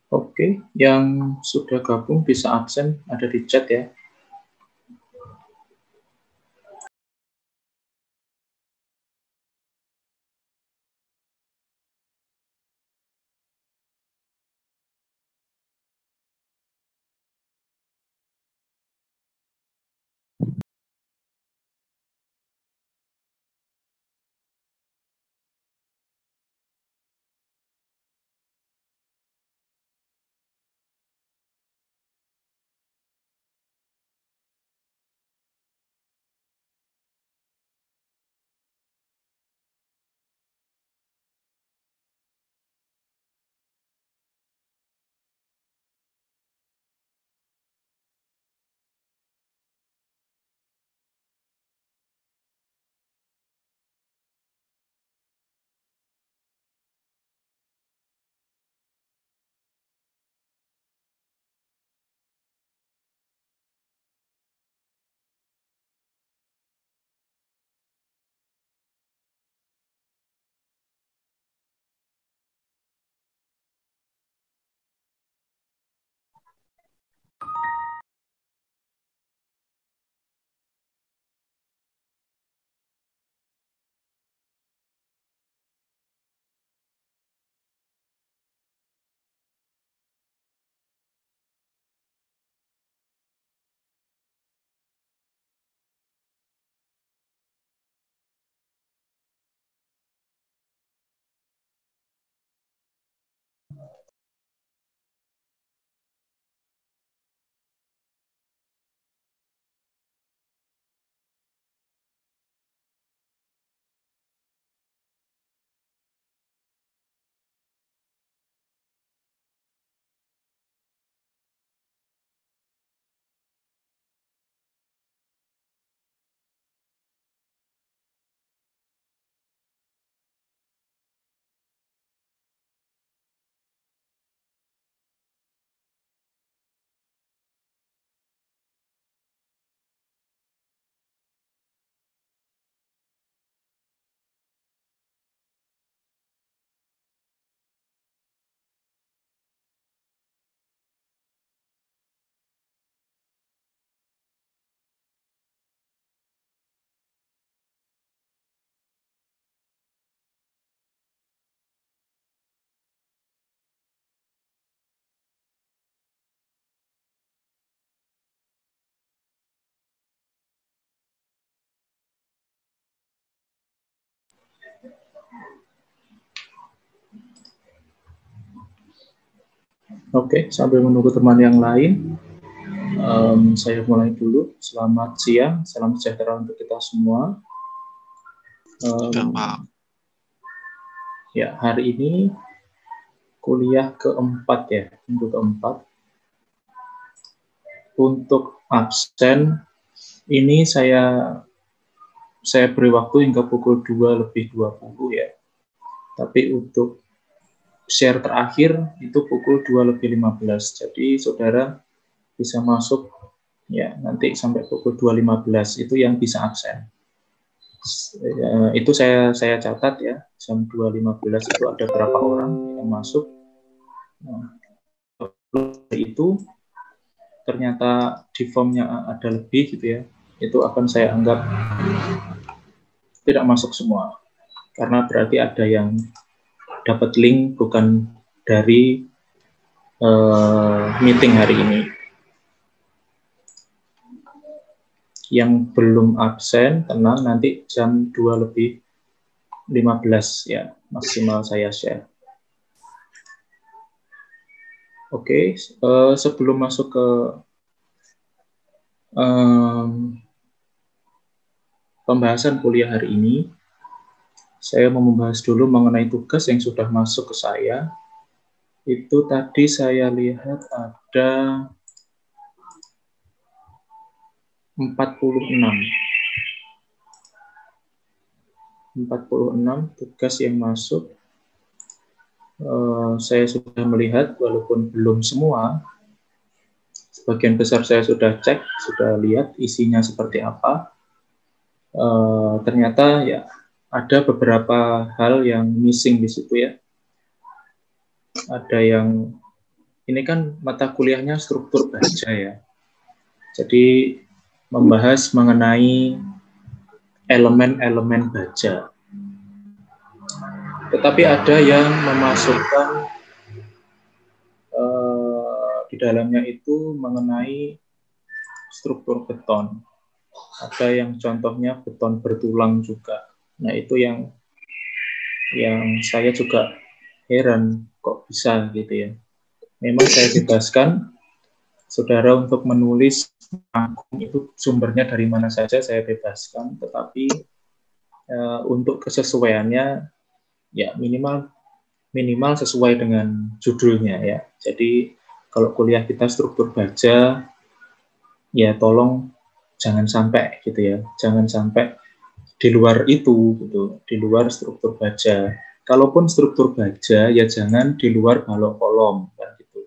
Oke, yang sudah gabung bisa absen, ada di chat ya. Oke, sambil menunggu teman yang lain, saya mulai dulu. Selamat siang, salam sejahtera untuk kita semua. Ya, hari ini kuliah keempat ya, minggu keempat. Untuk absen ini saya beri waktu hingga pukul 2:20 ya. Tapi untuk share terakhir itu pukul 2:15. Jadi saudara bisa masuk ya nanti sampai pukul 2:15 itu yang bisa absen. Itu saya catat ya, jam 2:15 itu ada berapa orang yang masuk. Itu ternyata di formnya ada lebih gitu ya, itu akan saya anggap tidak masuk semua, karena berarti ada yang dapat link bukan dari meeting hari ini. Yang belum absen, tenang, nanti jam 2:15 ya, maksimal saya share. Oke, sebelum masuk ke pembahasan kuliah hari ini, saya mau membahas dulu mengenai tugas yang sudah masuk ke saya. Itu tadi saya lihat ada 46 tugas yang masuk. Saya sudah melihat, walaupun belum semua, sebagian besar saya sudah cek, sudah lihat isinya seperti apa. Ternyata ya ada beberapa hal yang missing di situ ya. Ada yang, ini kan mata kuliahnya struktur baja ya. Jadi membahas mengenai elemen-elemen baja. Tetapi ada yang memasukkan di dalamnya itu mengenai struktur beton. Ada yang contohnya beton bertulang juga. Nah, itu yang saya juga heran kok bisa gitu ya. Memang saya bebaskan saudara untuk menulis itu sumbernya dari mana saja, saya bebaskan, tetapi untuk kesesuaiannya ya minimal sesuai dengan judulnya ya. Jadi kalau kuliah kita struktur baja, ya tolong jangan sampai gitu ya, jangan sampai di luar itu gitu, di luar struktur baja. Kalaupun struktur baja ya jangan di luar balok kolom kan gitu.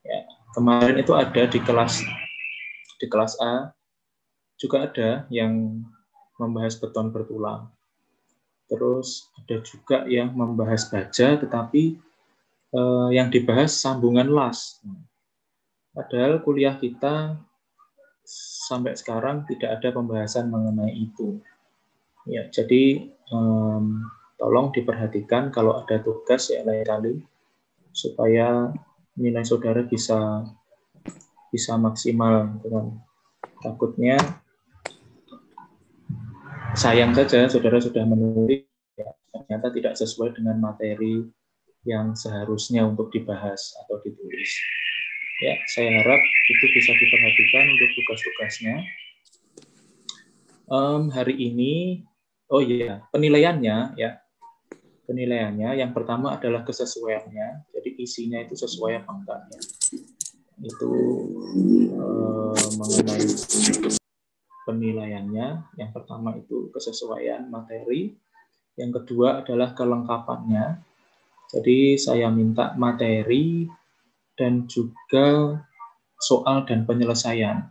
Ya, kemarin itu ada di kelas A juga ada yang membahas beton bertulang. Terus ada juga yang membahas baja, tetapi yang dibahas sambungan las. Padahal kuliah kita sampai sekarang tidak ada pembahasan mengenai itu. Ya, jadi tolong diperhatikan kalau ada tugas ya lain kali supaya nilai saudara bisa maksimal. Takutnya sayang saja saudara sudah menulis ya, ternyata tidak sesuai dengan materi yang seharusnya untuk dibahas atau ditulis. Ya, saya harap itu bisa diperhatikan untuk tugas-tugasnya. Hari ini, oh iya, penilaiannya ya. Penilaiannya yang pertama adalah kesesuaiannya. Jadi isinya itu sesuai apa enggak ya. Itu mengenai penilaiannya. Yang pertama itu kesesuaian materi. Yang kedua adalah kelengkapannya. Jadi saya minta materi dan juga soal dan penyelesaian.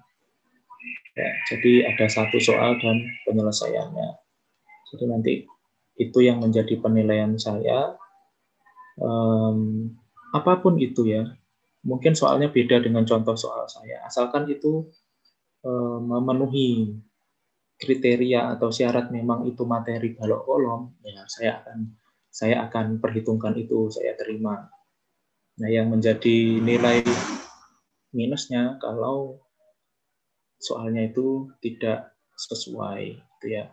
Ya, jadi ada satu soal dan penyelesaiannya. Jadi nanti itu yang menjadi penilaian saya. Apapun itu ya, mungkin soalnya beda dengan contoh soal saya. Asalkan itu memenuhi kriteria atau syarat memang itu materi balok kolom, ya saya akan perhitungkan itu, saya terima. Nah, yang menjadi nilai minusnya kalau soalnya itu tidak sesuai gitu ya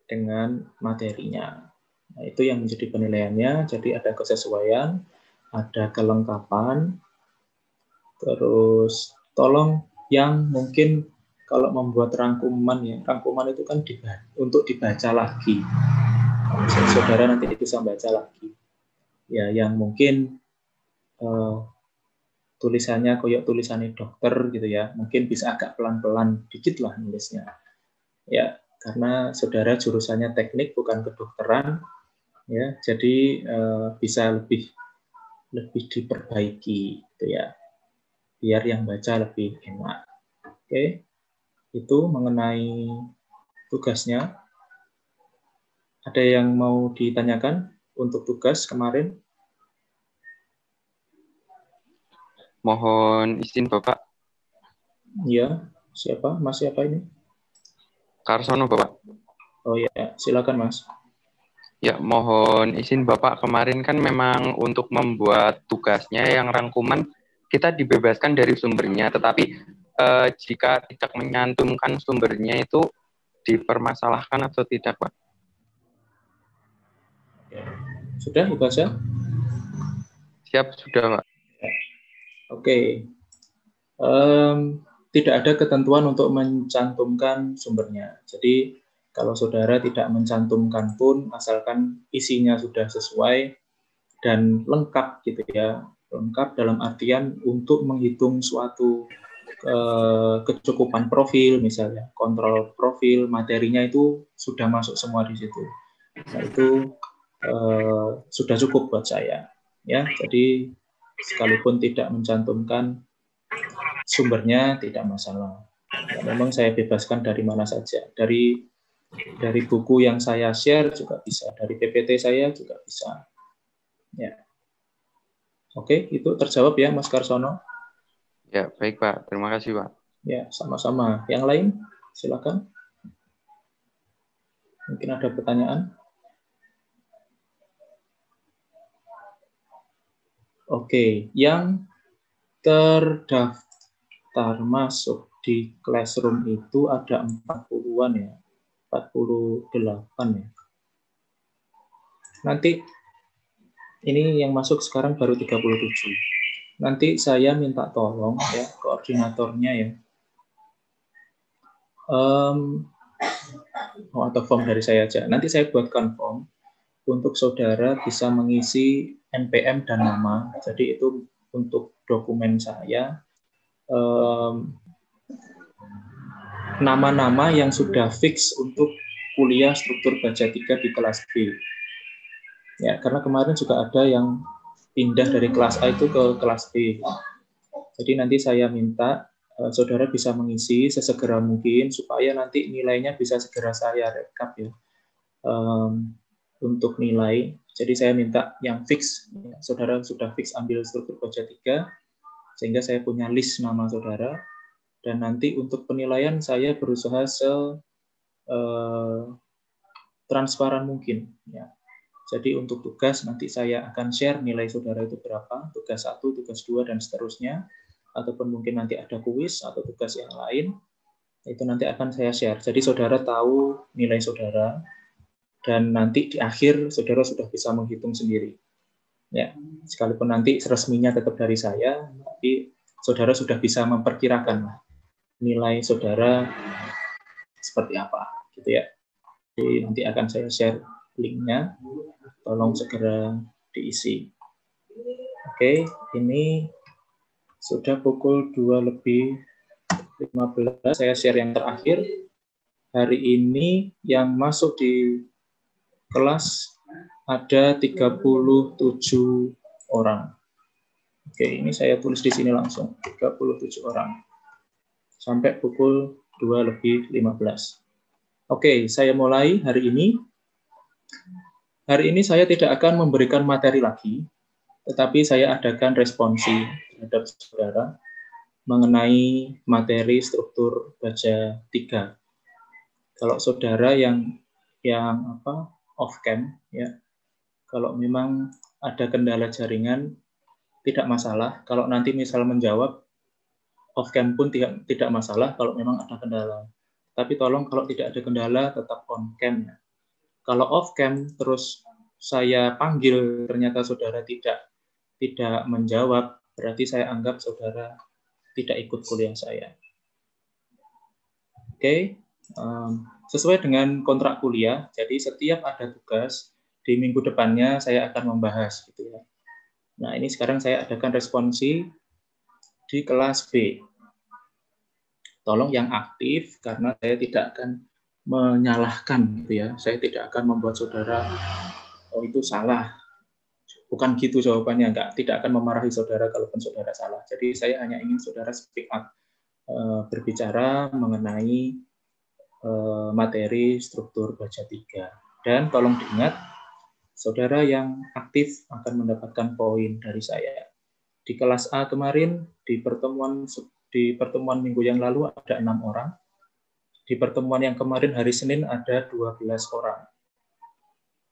dengan materinya. Nah, itu yang menjadi penilaiannya. Jadi ada kesesuaian, ada kelengkapan, terus tolong yang mungkin kalau membuat rangkuman ya, rangkuman itu kan untuk dibaca lagi. Saudara nanti bisa baca lagi. Ya, yang mungkin tulisannya koyok tulisannya dokter gitu ya, mungkin bisa agak pelan-pelan dikit lah nulisnya. Ya, karena saudara jurusannya teknik bukan kedokteran, ya, jadi bisa lebih diperbaiki gitu ya, biar yang baca lebih enak. Oke, itu mengenai tugasnya. Ada yang mau ditanyakan untuk tugas kemarin? Mohon izin Bapak. Ya, siapa? Mas siapa ini? Karsono Bapak. Oh ya, silakan Mas. Ya, mohon izin Bapak, kemarin kan memang untuk membuat tugasnya yang rangkuman kita dibebaskan dari sumbernya, tetapi jika tidak menyantumkan sumbernya itu dipermasalahkan atau tidak, Pak? Sudah dibaca? Siap, sudah, Pak. Oke. Tidak ada ketentuan untuk mencantumkan sumbernya. Jadi kalau saudara tidak mencantumkan pun, asalkan isinya sudah sesuai dan lengkap gitu ya, lengkap dalam artian untuk menghitung suatu kecukupan profil misalnya, kontrol profil, materinya itu sudah masuk semua di situ. Nah itu sudah cukup buat saya. Ya, jadi sekalipun tidak mencantumkan sumbernya tidak masalah. Ya, memang saya bebaskan dari mana saja. Dari buku yang saya share juga bisa, dari PPT saya juga bisa. Ya. Oke, itu terjawab ya Mas Karsono. Ya, baik Pak. Terima kasih Pak. Ya, sama-sama. Yang lain, silakan. Mungkin ada pertanyaan. Oke, yang terdaftar masuk di Classroom itu ada 40-an ya. 48 ya. Nanti ini yang masuk sekarang baru 37. Nanti saya minta tolong ya koordinatornya ya. Atau form dari saya aja. Nanti saya buatkan form untuk saudara bisa mengisi NPM dan nama. Jadi itu untuk dokumen saya. Nama-nama yang sudah fix untuk kuliah struktur baca 3 di kelas B. Ya, karena kemarin juga ada yang pindah dari kelas A itu ke kelas B. Jadi nanti saya minta saudara bisa mengisi sesegera mungkin supaya nanti nilainya bisa segera saya rekap ya. Untuk nilai, jadi saya minta yang fix. Saudara sudah fix ambil struktur baca 3, sehingga saya punya list nama saudara. Dan nanti untuk penilaian saya berusaha transparan mungkin. Ya. Jadi untuk tugas nanti saya akan share nilai saudara itu berapa, tugas 1, tugas 2, dan seterusnya. Ataupun mungkin nanti ada kuis atau tugas yang lain, itu nanti akan saya share. Jadi saudara tahu nilai saudara, dan nanti di akhir saudara sudah bisa menghitung sendiri. Ya, sekalipun nanti resminya tetap dari saya, tapi saudara sudah bisa memperkirakan nilai saudara seperti apa, gitu ya. Jadi nanti akan saya share linknya, tolong segera diisi. Oke, ini sudah pukul 2:15, saya share yang terakhir. Hari ini yang masuk di kelas ada 37 orang. Oke, ini saya tulis di sini langsung, 37 orang. Sampai pukul 2:15. Oke, saya mulai hari ini. Hari ini saya tidak akan memberikan materi lagi, tetapi saya adakan responsi terhadap saudara mengenai materi struktur baca 3. Kalau saudara yang off cam ya, kalau memang ada kendala jaringan tidak masalah. Kalau nanti misal menjawab off cam pun tidak masalah kalau memang ada kendala. Tapi tolong kalau tidak ada kendala tetap on cam ya. Kalau off cam terus saya panggil ternyata saudara tidak menjawab, berarti saya anggap saudara tidak ikut kuliah saya. Oke, sesuai dengan kontrak kuliah, jadi setiap ada tugas di minggu depannya saya akan membahas gitu ya. Nah, ini sekarang saya adakan responsi di kelas B. Tolong yang aktif karena saya tidak akan menyalahkan gitu ya. Saya tidak akan membuat saudara oh itu salah. Bukan gitu jawabannya, tidak akan memarahi saudara kalaupun saudara salah. Jadi saya hanya ingin saudara speak up, berbicara mengenai materi struktur baca 3. Dan tolong diingat, saudara yang aktif akan mendapatkan poin dari saya. Di kelas A kemarin, di pertemuan minggu yang lalu ada 6 orang. Di pertemuan yang kemarin hari Senin ada 12 orang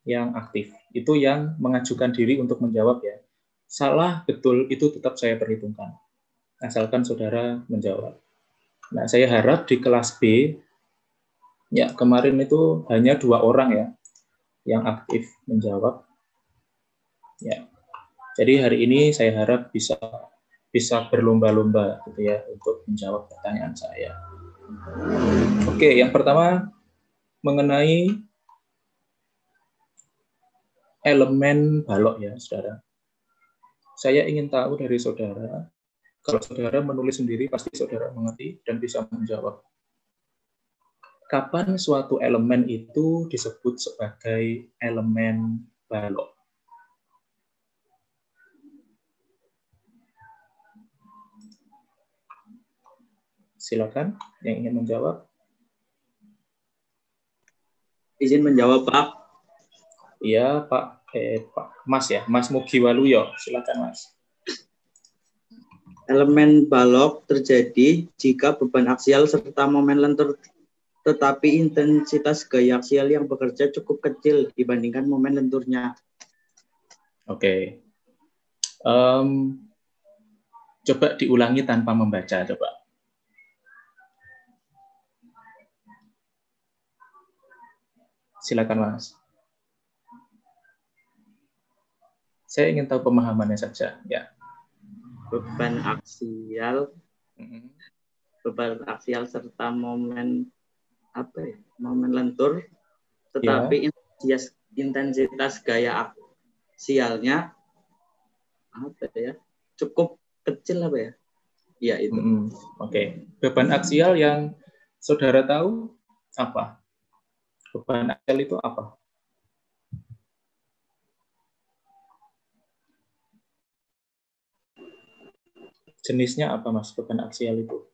yang aktif. Itu yang mengajukan diri untuk menjawab ya. Salah, betul, itu tetap saya perhitungkan. Asalkan saudara menjawab. Nah, saya harap di kelas B, ya kemarin itu hanya 2 orang ya yang aktif menjawab. Ya, jadi hari ini saya harap bisa berlomba-lomba gitu ya untuk menjawab pertanyaan saya. Oke, yang pertama mengenai elemen balok ya, saudara. Saya ingin tahu dari saudara, kalau saudara menulis sendiri pasti saudara mengerti dan bisa menjawab. Kapan suatu elemen itu disebut sebagai elemen balok? Silakan yang ingin menjawab. Izin menjawab, Pak. Iya, Pak. Pak Mas ya, Mas Mugi Waluyo. Silakan, Mas. Elemen balok terjadi jika beban aksial serta momen lentur tetapi intensitas gaya aksial yang bekerja cukup kecil dibandingkan momen lenturnya. Oke. Coba diulangi tanpa membaca, coba. Silakan, Mas. Saya ingin tahu pemahamannya saja, ya. Beban aksial serta momen momen lentur, tetapi intensitas gaya aksialnya cukup kecil ya? Ya itu. Oke. Beban aksial yang saudara tahu apa? Beban aksial itu apa? Jenisnya apa, Mas, beban aksial itu?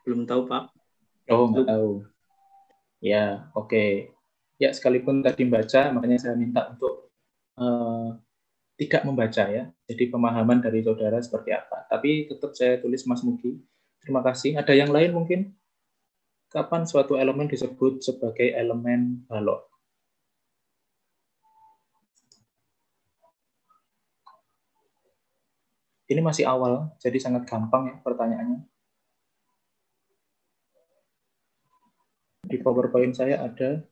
Belum tahu, Pak. Oh, nggak tahu. Ya, oke. Ya, sekalipun tadi membaca, makanya saya minta untuk tidak membaca ya. Jadi pemahaman dari saudara seperti apa. Tapi tetap saya tulis Mas Mugi. Terima kasih. Ada yang lain mungkin? Kapan suatu elemen disebut sebagai elemen balok? Ini masih awal, jadi sangat gampang ya pertanyaannya. Di PowerPoint saya ada.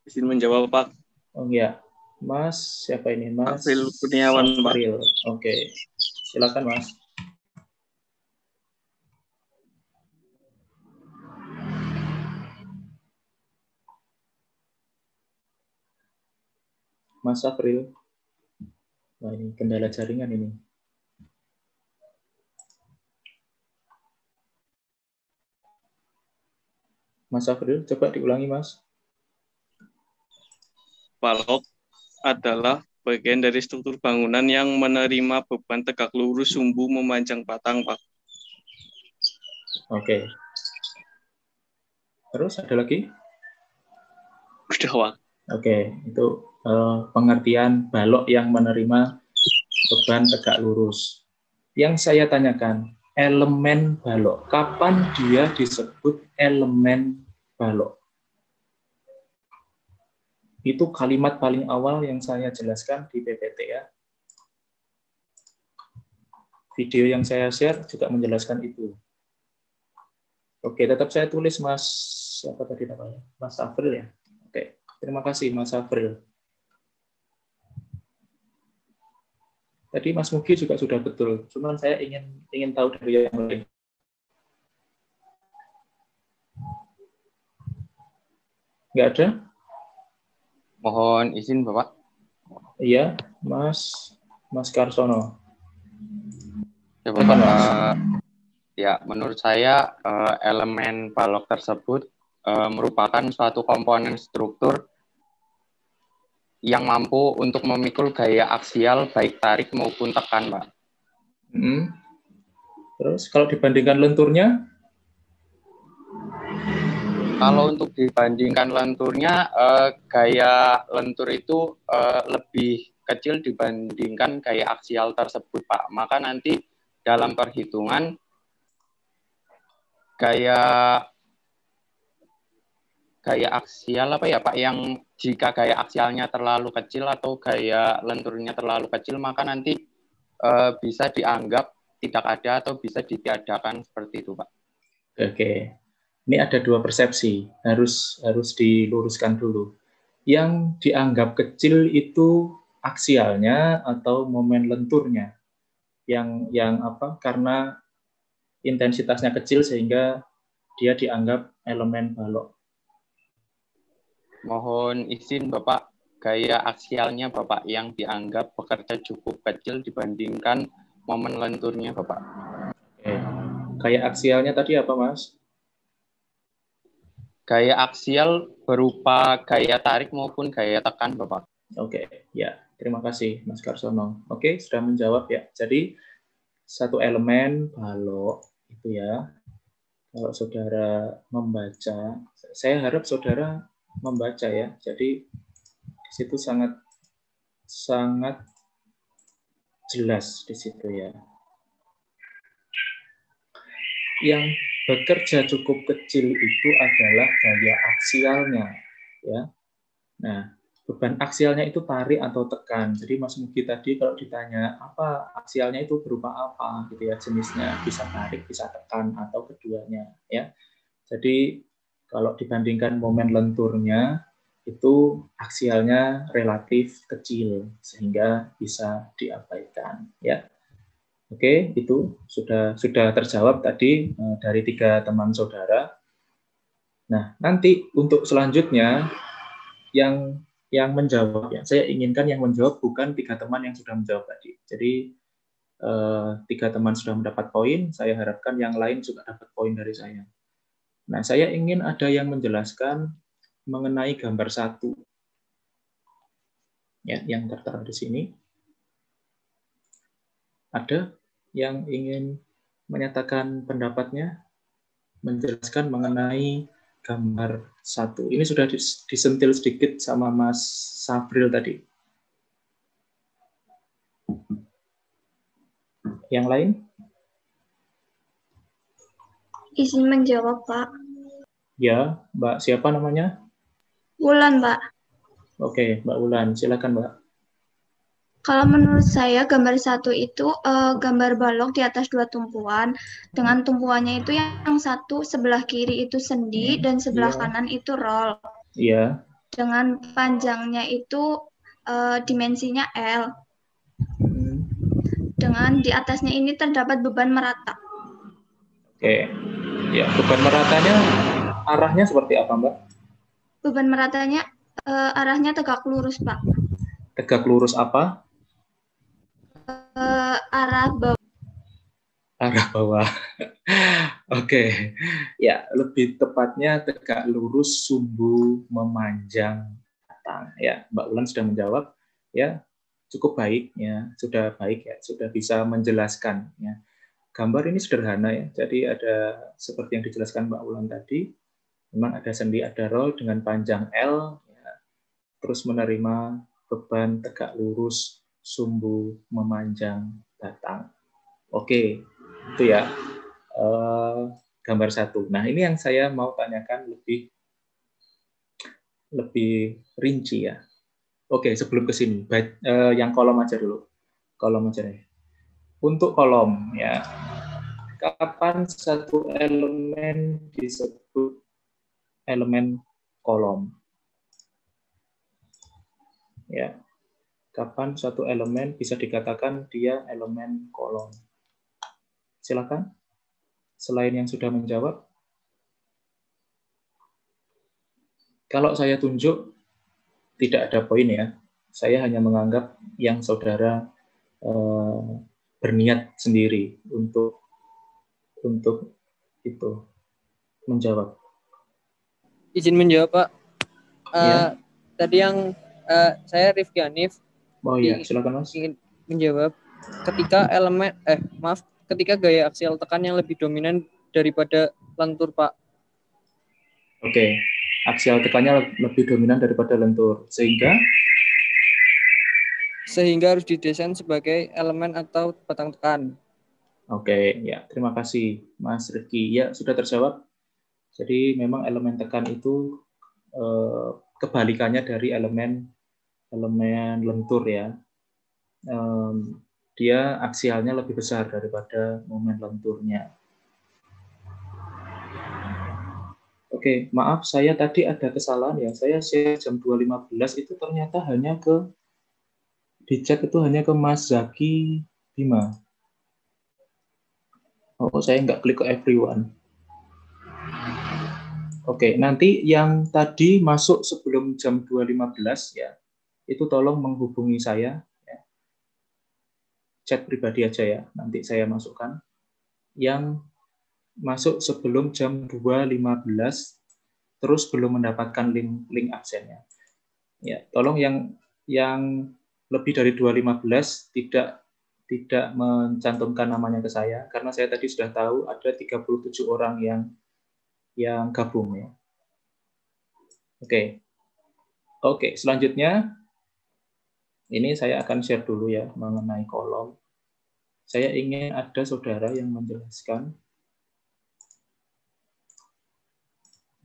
Izin menjawab, Pak. Oh ya, Mas, siapa ini? Mas April Kurniawan, Pak. April. Oke, silakan Mas. Mas April. Wah, ini kendala jaringan ini. Mas April, coba diulangi, Mas. Balok adalah bagian dari struktur bangunan yang menerima beban tegak lurus sumbu memanjang batang, Pak. Oke. Terus ada lagi? Udah, Pak. Oke, itu pengertian balok yang menerima beban tegak lurus. Yang saya tanyakan, elemen balok. Kapan dia disebut elemen balok? Itu kalimat paling awal yang saya jelaskan di PPT ya. Video yang saya share juga menjelaskan itu. Oke, tetap saya tulis Mas, apa tadi namanya? Mas April ya. Oke, terima kasih Mas April. Tadi Mas Mugi juga sudah betul, cuman saya ingin tahu dari yang lain. Nggak ada? Mohon izin, Bapak. Iya, Mas Karsono. Ya, Bapak. Ya, menurut saya elemen balok tersebut merupakan suatu komponen struktur yang mampu untuk memikul gaya aksial baik tarik maupun tekan, Pak. Terus kalau dibandingkan lenturnya? Kalau untuk dibandingkan lenturnya, gaya lentur itu lebih kecil dibandingkan gaya aksial tersebut, Pak. Maka nanti dalam perhitungan gaya aksial apa ya Pak, yang jika gaya aksialnya terlalu kecil atau gaya lenturnya terlalu kecil, maka nanti bisa dianggap tidak ada atau bisa ditiadakan seperti itu Pak. Oke. Ini ada dua persepsi, harus diluruskan dulu. Yang dianggap kecil itu aksialnya atau momen lenturnya. Yang apa? Karena intensitasnya kecil sehingga dia dianggap elemen balok. Mohon izin Bapak, gaya aksialnya Bapak yang dianggap bekerja cukup kecil dibandingkan momen lenturnya Bapak. Oke. Gaya aksialnya tadi apa Mas? Gaya aksial berupa gaya tarik maupun gaya tekan Bapak. Oke, ya. Terima kasih Mas Karsono. Oke, sudah menjawab ya. Jadi satu elemen balok itu ya. Kalau saudara membaca, saya harap saudara membaca ya. Jadi di situ sangat jelas di situ ya. Yang bekerja cukup kecil itu adalah gaya aksialnya ya. Nah, beban aksialnya itu tarik atau tekan. Jadi Mas Mugi tadi kalau ditanya apa aksialnya itu berupa apa gitu ya, jenisnya bisa tarik, bisa tekan atau keduanya ya. Jadi kalau dibandingkan momen lenturnya itu aksialnya relatif kecil sehingga bisa diabaikan ya. Oke, itu sudah terjawab tadi dari 3 teman saudara. Nah, nanti untuk selanjutnya yang menjawab ya, saya inginkan yang menjawab bukan 3 teman yang sudah menjawab tadi. Jadi 3 teman sudah mendapat poin, saya harapkan yang lain juga dapat poin dari saya. Nah, saya ingin ada yang menjelaskan mengenai gambar 1 ya, yang tertera di sini. Ada yang ingin menyatakan pendapatnya, menjelaskan mengenai gambar 1. Ini sudah disentil sedikit sama Mas Sabril tadi. Yang lain? Izin menjawab, Pak. Ya, Mbak siapa namanya? Wulan, Pak. Oke, Mbak Wulan, silakan Mbak. Kalau menurut saya gambar 1 itu gambar balok di atas 2 tumpuan, dengan tumpuannya itu yang satu sebelah kiri itu sendi dan sebelah kanan itu roll. Iya. Dengan panjangnya itu dimensinya L. Dengan di atasnya ini terdapat beban merata. Oke. Ya, beban meratanya arahnya seperti apa, Mbak? Beban meratanya arahnya tegak lurus, Pak. Tegak lurus apa? Arah bawah. Arah bawah. Oke. Ya, lebih tepatnya tegak lurus sumbu memanjang batang. Ya, Mbak Ulan sudah menjawab. Ya, cukup baik ya, sudah baik ya, sudah bisa menjelaskan ya. Gambar ini sederhana ya. Jadi ada seperti yang dijelaskan Mbak Ulan tadi. Memang ada sendi, ada roll dengan panjang L ya. Terus menerima beban tegak lurus sumbu memanjang batang. Oke, itu ya gambar 1. Nah, ini yang saya mau tanyakan lebih rinci ya. Oke, sebelum ke sini, yang kolom aja dulu. Kolom aja nih. Untuk kolom ya, kapan satu elemen disebut elemen kolom? Ya, kapan suatu elemen bisa dikatakan dia elemen kolom? Silakan. Selain yang sudah menjawab. Kalau saya tunjuk, tidak ada poin ya. Saya hanya menganggap yang saudara berniat sendiri untuk itu menjawab. Izin menjawab, Pak. Ya. Tadi yang saya Rifki Hanif. Oh iya, silakan Mas. Ingin menjawab ketika gaya aksial tekan yang lebih dominan daripada lentur, Pak. Oke, aksial tekannya lebih dominan daripada lentur, sehingga harus didesain sebagai elemen atau batang tekan. oke, ya terima kasih Mas Rifki. Ya sudah terjawab. Jadi memang elemen tekan itu kebalikannya dari elemen lentur ya. Dia aksialnya lebih besar daripada momen lenturnya. Oke, maaf saya tadi ada kesalahan ya. Saya share jam 2.15 itu ternyata hanya di chat itu hanya ke Mas Zaki Bima. Oh, saya nggak klik ke everyone. Oke, nanti yang tadi masuk sebelum jam 2.15 ya, itu tolong menghubungi saya. Ya. Chat pribadi aja ya, nanti saya masukkan. Yang masuk sebelum jam 2.15 terus belum mendapatkan link absennya. Ya, tolong yang lebih dari 2.15 tidak mencantumkan namanya ke saya karena saya tadi sudah tahu ada 37 orang yang gabung ya. Oke. Oke, selanjutnya ini saya akan share dulu ya mengenai kolom. Saya ingin ada saudara yang menjelaskan.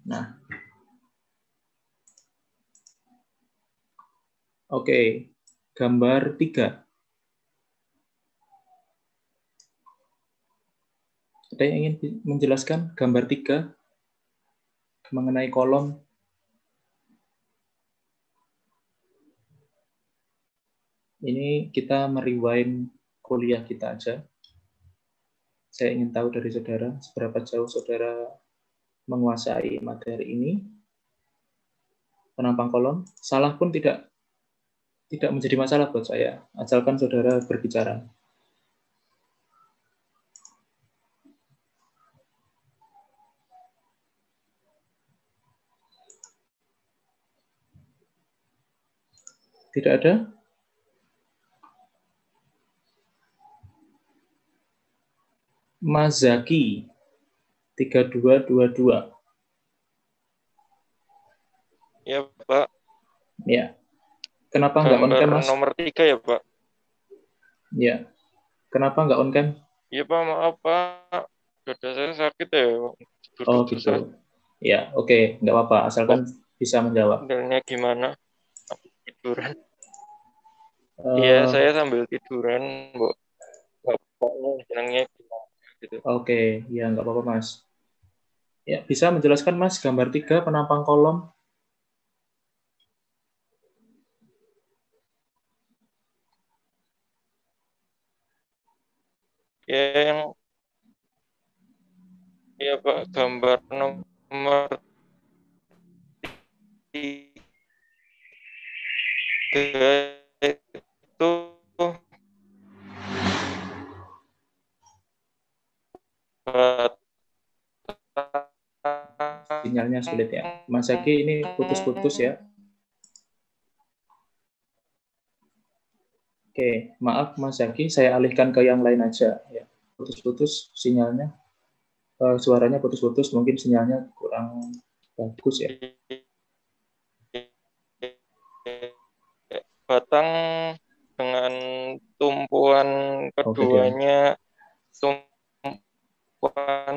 Nah, oke, gambar 3. Ada yang ingin menjelaskan gambar 3 mengenai kolom? Ini kita merewind kuliah kita aja. Saya ingin tahu dari saudara, seberapa jauh saudara menguasai materi ini. Penampang kolom, salah pun tidak menjadi masalah buat saya, asalkan saudara berbicara. Tidak ada? Mas Zaki, 3222. Ya, Pak. Ya. Kenapa nggak on cam, Mas? Nomor 3 ya, Pak. Ya. Kenapa nggak on cam? Iya, Pak. Maaf, Pak. Dada saya sakit ya. Oh, Duduk susah. gitu. Ya, oke. Nggak apa-apa. Asalkan bisa menjawab. Modelnya gimana? Tiduran. Iya, saya sambil tiduran, Bu. Bapaknya bilangnya gimana gitu. Oke. Ya, nggak apa-apa, Mas. Ya, bisa menjelaskan, Mas, gambar 3 penampang kolom? Ya, ya Pak, gambar nomor 3 itu Sinyalnya sulit ya. Mas Zaki ini putus-putus ya. Oke, maaf Mas Zaki, saya alihkan ke yang lain aja. Ya, putus-putus sinyalnya, suaranya putus-putus, mungkin sinyalnya kurang bagus ya. batang dengan tumpuan keduanya, tumpuan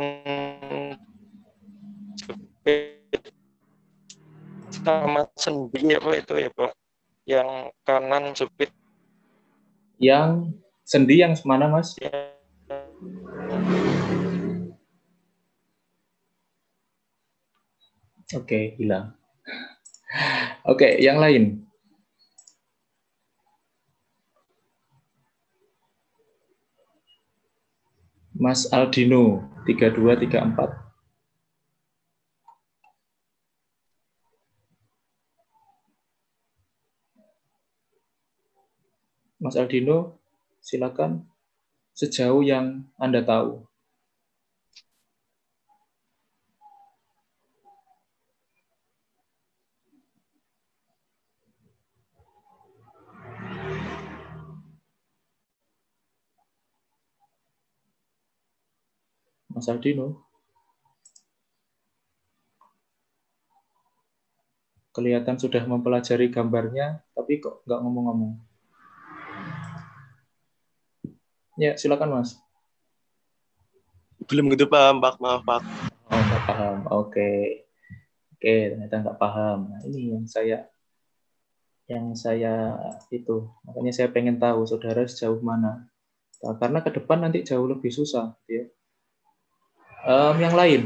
jepit sama sendi apa itu ya Pak? Yang kanan jepit. Yang sendi yang mana Mas? Ya. Oke, hilang. Oke, yang lain. Mas Aldino, 3234. Mas Aldino, silakan sejauh yang Anda tahu. Mas Aldino. Kelihatan sudah mempelajari gambarnya, tapi kok nggak ngomong-ngomong. Ya, silakan Mas. Belum gitu paham, Pak. Maaf, Pak. Oh, nggak paham. Oke, ternyata nggak paham. Nah, ini yang saya itu. Makanya saya pengen tahu saudara sejauh mana. Nah, karena ke depan nanti jauh lebih susah. Ya. Yang lain.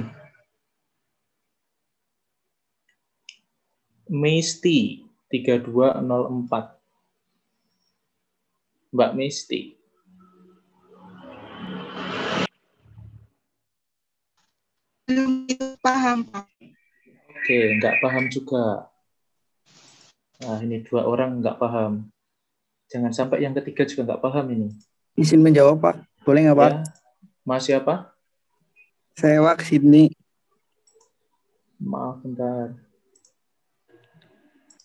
Misti 3204. Mbak Misti. Belum itu paham, Pak. Oke, nggak paham juga. Nah, ini 2 orang nggak paham. Jangan sampai yang ketiga juga nggak paham ini. Izin menjawab, Pak. Boleh nggak, Pak? Ya, Mas siapa? Saya Wak Sydney. Maaf, bentar.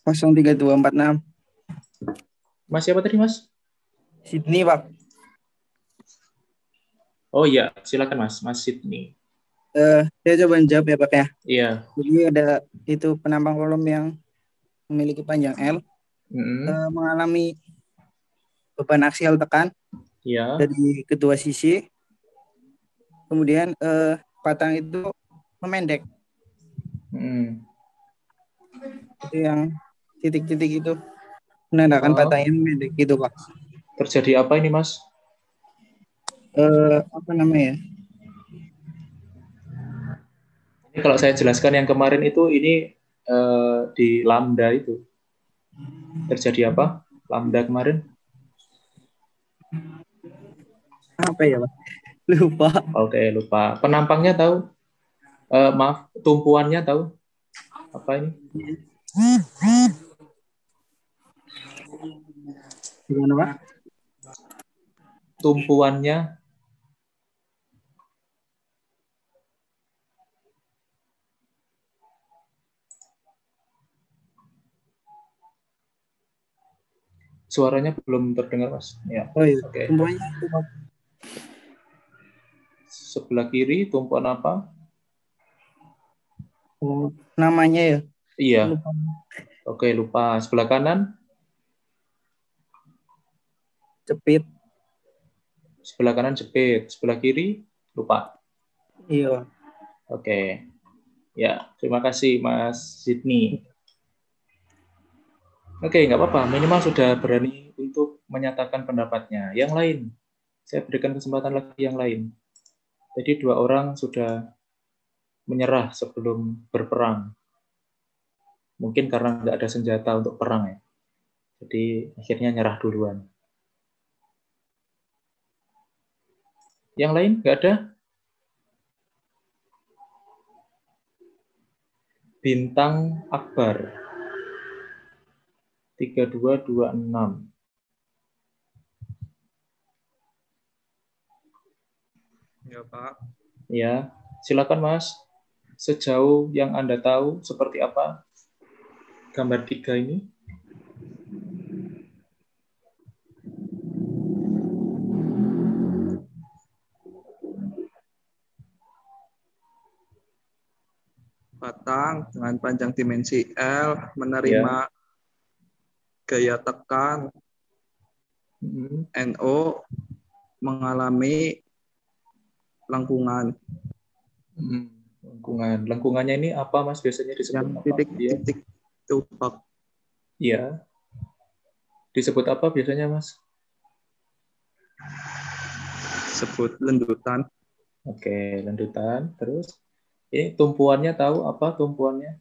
03246. Mas siapa tadi, Mas? Sydney, Pak. Oh iya, silakan Mas. Mas Sydney. Saya coba jawab ya, Pak ya. Iya. Jadi ada itu penampang kolom yang memiliki panjang L, mengalami beban aksial tekan dari kedua sisi. Kemudian patang itu memendek. Itu yang titik-titik itu menandakan patangnya memendek gitu, Pak. Terjadi apa ini, Mas? Apa namanya? Ini kalau saya jelaskan yang kemarin itu ini di lambda itu. Terjadi apa? Lambda kemarin? Apa ya, Pak? Lupa. Oke, lupa. Penampangnya tahu? Maaf, tumpuannya tahu? Apa ini? Gimana, Pak? Tumpuannya? Suaranya belum terdengar, Mas. Ya. Oh iya. Oke. Tumpuannya itu, Pak. Sebelah kiri tumpuan apa? Oh, namanya ya? Iya. Lupa. Oke, lupa. Sebelah kanan? Jepit. Sebelah kanan jepit. Sebelah kiri? Lupa. Iya. Oke. Ya, terima kasih Mas Sydney. Oke, nggak apa-apa. Minimal sudah berani untuk menyatakan pendapatnya. Yang lain, saya berikan kesempatan lagi yang lain. Jadi 2 orang sudah menyerah sebelum berperang. Mungkin karena nggak ada senjata untuk perang ya. Jadi akhirnya nyerah duluan. Yang lain nggak ada? Bintang Akbar 3226. Ya, Pak. Ya, silakan Mas. Sejauh yang Anda tahu seperti apa gambar 3 ini? Batang dengan panjang dimensi L menerima gaya tekan NO mengalami lengkungan. Lengkungannya ini apa Mas biasanya disebut yang apa? Titik-titik tupak. Iya. Disebut apa biasanya Mas? Sebut lendutan. Oke, lendutan. Terus ini tumpuannya tahu apa tumpuannya?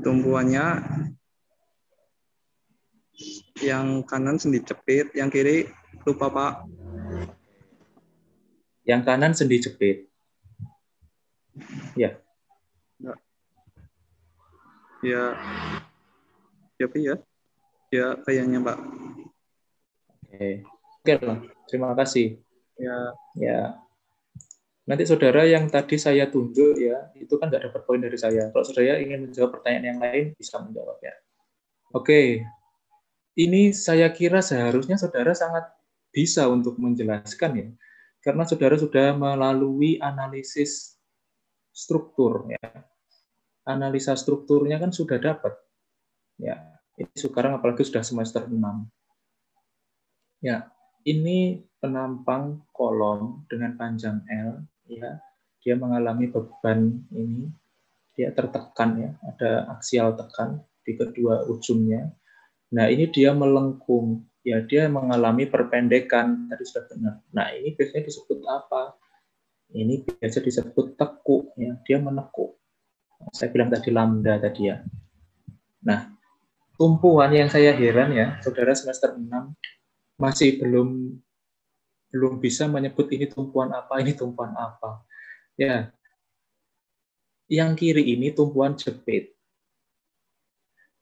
Tumpuannya yang kanan sendi jepit, yang kiri lupa, Pak. Yang kanan sendi jepit. Ya. Ya. Ya. Ya, kayaknya, Pak. Oke lah. Terima kasih. Ya. Nanti saudara yang tadi saya tunjuk ya, itu kan nggak dapat poin dari saya. Kalau saudara ingin menjawab pertanyaan yang lain, bisa menjawab ya. Oke. Ini saya kira seharusnya saudara sangat bisa untuk menjelaskan ya. Karena saudara sudah melalui analisis struktur ya. analisa strukturnya kan sudah dapat. Ya, ini sekarang apalagi sudah semester 6. Ya, ini penampang kolom dengan panjang L, ya. Dia mengalami beban ini, dia tertekan ya, ada aksial tekan di kedua ujungnya. Nah, ini dia melengkung, ya dia mengalami perpendekan, tadi sudah benar. Nah, ini biasanya disebut apa? Ini biasa disebut tekuk, ya dia menekuk. Saya bilang tadi lambda tadi ya. Nah, tumpuan yang saya heran ya, saudara semester 6 masih belum bisa menyebut ini tumpuan apa, ini tumpuan apa. Ya, yang kiri ini tumpuan jepit.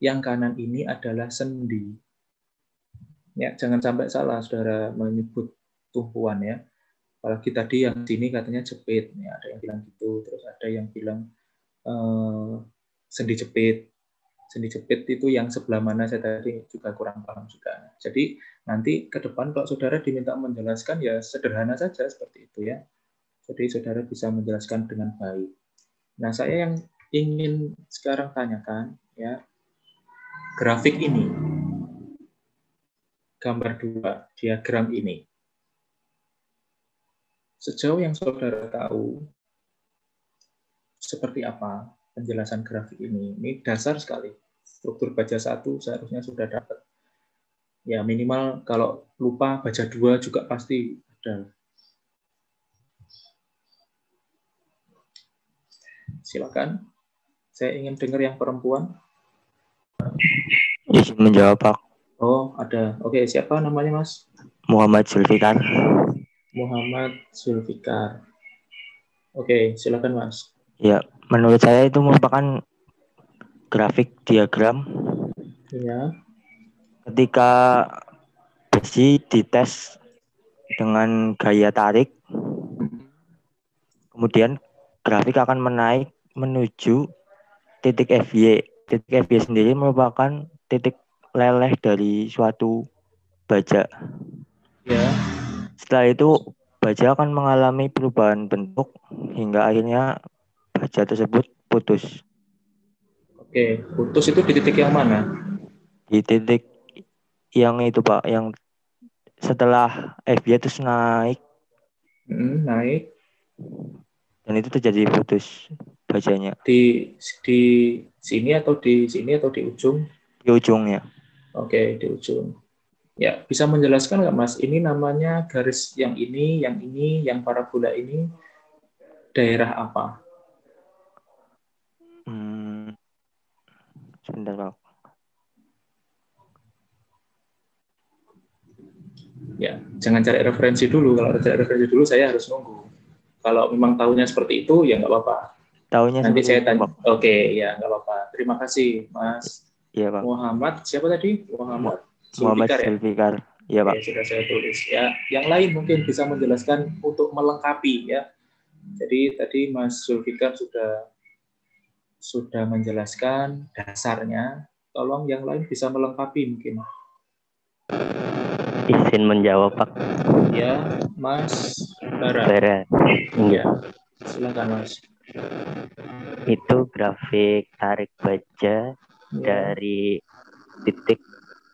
Yang kanan ini adalah sendi. Ya, jangan sampai salah saudara menyebut tumpuan ya. Apalagi tadi yang sini katanya jepit, ya, ada yang bilang gitu, terus ada yang bilang sendi jepit. Sendi jepit itu yang sebelah mana saya tadi juga kurang paham juga. Jadi nanti ke depan kalau saudara diminta menjelaskan ya sederhana saja seperti itu ya. Jadi saudara bisa menjelaskan dengan baik. Nah, saya yang ingin sekarang tanyakan ya, grafik ini, gambar 2, diagram ini. Sejauh yang saudara tahu, seperti apa penjelasan grafik ini? Ini dasar sekali. Struktur baca 1 seharusnya sudah dapat. Ya minimal kalau lupa baca 2 juga pasti ada. Silakan. Saya ingin dengar yang perempuan. Izin menjawab, Pak. Oh, ada. Oke, siapa namanya, Mas? Muhammad Zulfikar. Muhammad Zulfikar. Oke, silakan, Mas. Ya, menurut saya itu merupakan grafik diagram. Iya. Ketika besi dites dengan gaya tarik, kemudian grafik akan menaik menuju titik FY. Titik FY sendiri merupakan titik leleh dari suatu baja. Ya. Setelah itu baja akan mengalami perubahan bentuk hingga akhirnya baja tersebut putus. Oke, putus itu di titik yang mana? Di titik yang itu, Pak, yang setelah FY terus naik. Naik. Dan itu terjadi putus bajanya. Di sini atau di sini atau di ujung? Di ujungnya. Oke, di ujung. Ya, bisa menjelaskan nggak, Mas? Ini namanya garis yang ini, yang parabola ini daerah apa? Sebentar, Pak. Ya, jangan cari referensi dulu. Kalau cari referensi dulu, saya harus nunggu. Kalau memang tahunya seperti itu, ya nggak apa-apa. Tahunya nanti saya tanya. Pak. Oke, ya nggak apa-apa. Terima kasih, Mas. Iya, Pak. Muhammad, siapa tadi? Muhammad Zulfikar. Iya, Pak. Oke, sudah saya tulis. Ya, yang lain mungkin bisa menjelaskan untuk melengkapi ya. Jadi tadi Mas Zulfikar sudah menjelaskan dasarnya. Tolong yang lain bisa melengkapi mungkin. Izin menjawab, Pak. Ya, Mas Bara. Iya. Silakan, Mas. Itu grafik tarik baja dari titik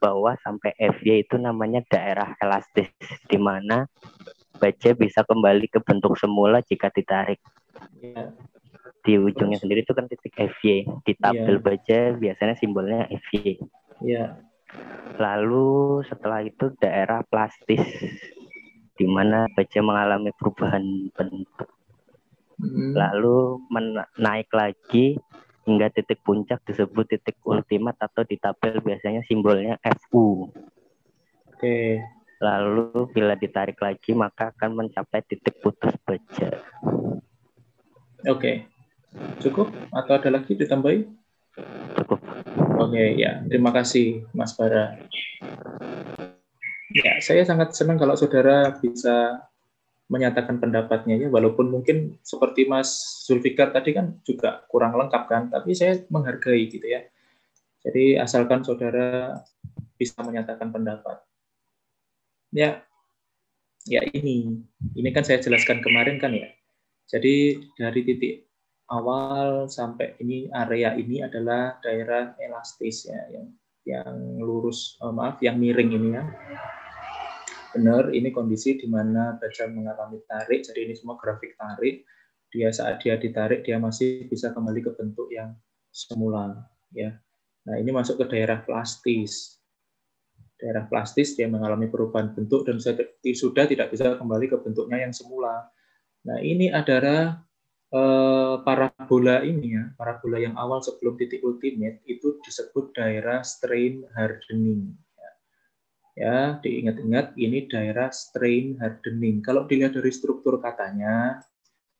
bawah sampai FY itu namanya daerah elastis, di mana baja bisa kembali ke bentuk semula jika ditarik. Ya. Di ujungnya sendiri itu kan titik FY. Di tabel baja biasanya simbolnya FY. Ya. Lalu setelah itu daerah plastis, di mana baja mengalami perubahan bentuk. Lalu naik lagi hingga titik puncak disebut titik ultimat atau di tabel biasanya simbolnya FU. Oke. Lalu bila ditarik lagi maka akan mencapai titik putus baja. Oke. Cukup atau ada lagi ditambahi? Cukup. Oke, ya. Terima kasih, Mas Bara. Ya, saya sangat senang kalau saudara bisa menyatakan pendapatnya ya, walaupun mungkin seperti Mas Zulfikar tadi kan juga kurang lengkap kan, tapi saya menghargai gitu ya. Jadi asalkan saudara bisa menyatakan pendapat. Ya ini kan saya jelaskan kemarin kan ya. Jadi dari titik awal sampai ini area ini adalah daerah elastis ya, yang lurus, yang miring ini ya. Benar, ini kondisi di mana baja mengalami tarik, jadi ini semua grafik tarik. Saat dia ditarik, dia masih bisa kembali ke bentuk yang semula. Ya. Nah, ini masuk ke daerah plastis. Daerah plastis dia mengalami perubahan bentuk dan sudah tidak bisa kembali ke bentuknya yang semula. Nah, ini adalah parabola ini ya, parabola yang awal sebelum titik ultimate itu disebut daerah strain hardening. Ya, diingat-ingat ini daerah strain hardening. Kalau dilihat dari struktur katanya,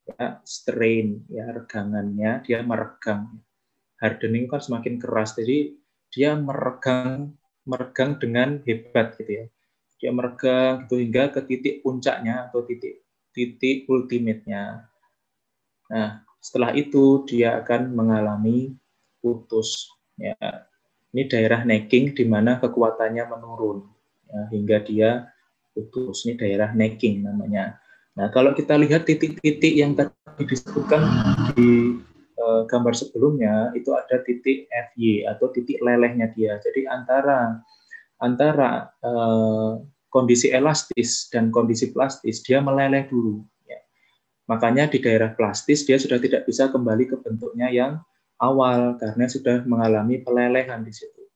ya, strain, ya regangannya dia meregang. Hardening kan semakin keras, jadi dia meregang dengan hebat gitu ya. Dia meregang gitu hingga ke titik puncaknya atau titik ultimate-nya. Nah, setelah itu dia akan mengalami putus. Ya, ini daerah necking di mana kekuatannya menurun. Ya, hingga dia putus. Ini daerah necking namanya. Nah, kalau kita lihat titik-titik yang tadi disebutkan di gambar sebelumnya, itu ada titik FY atau titik lelehnya dia. Jadi antara kondisi elastis dan kondisi plastis, dia meleleh dulu. Ya. Makanya di daerah plastis dia sudah tidak bisa kembali ke bentuknya yang awal karena sudah mengalami pelelehan di situ.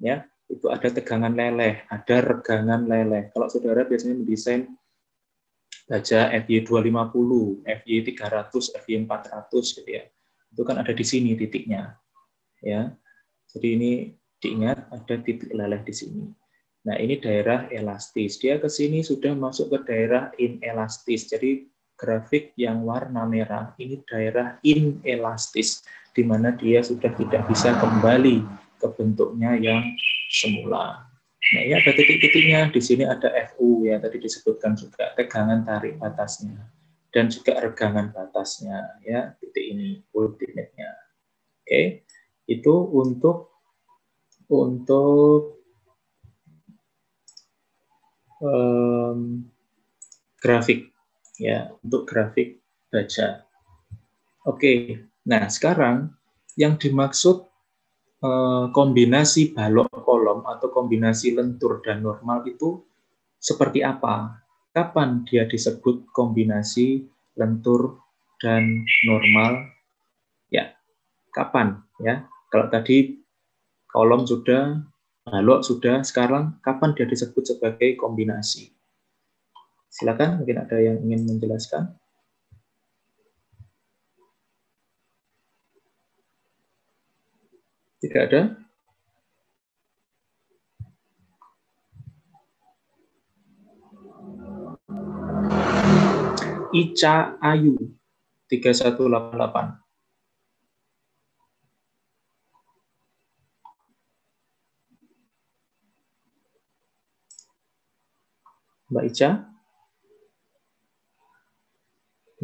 Ya. Itu ada tegangan leleh, ada regangan leleh. Kalau saudara biasanya mendesain baja FY 250, FY 300, FY 400 gitu ya. Itu kan ada di sini titiknya. Ya. Jadi ini diingat ada titik leleh di sini. Nah, ini daerah elastis. Dia ke sini sudah masuk ke daerah inelastis. Jadi grafik yang warna merah ini daerah inelastis di mana dia sudah tidak bisa kembali ke bentuknya yang semula. Nah, ini ada titik-titiknya. Di sini ada FU ya, tadi disebutkan juga tegangan tarik batasnya dan juga regangan batasnya ya, titik ini ultimate-nya. Oke. Itu untuk grafik ya, untuk grafik baja. Oke. Nah, sekarang yang dimaksud kombinasi balok kolom atau kombinasi lentur dan normal itu seperti apa? Kapan dia disebut kombinasi lentur dan normal? Ya, kapan ya? Kalau tadi kolom sudah, balok sudah, sekarang kapan dia disebut sebagai kombinasi? Silakan, mungkin ada yang ingin menjelaskan. Tidak ada? Ica Ayu 3188. Mbak Ica?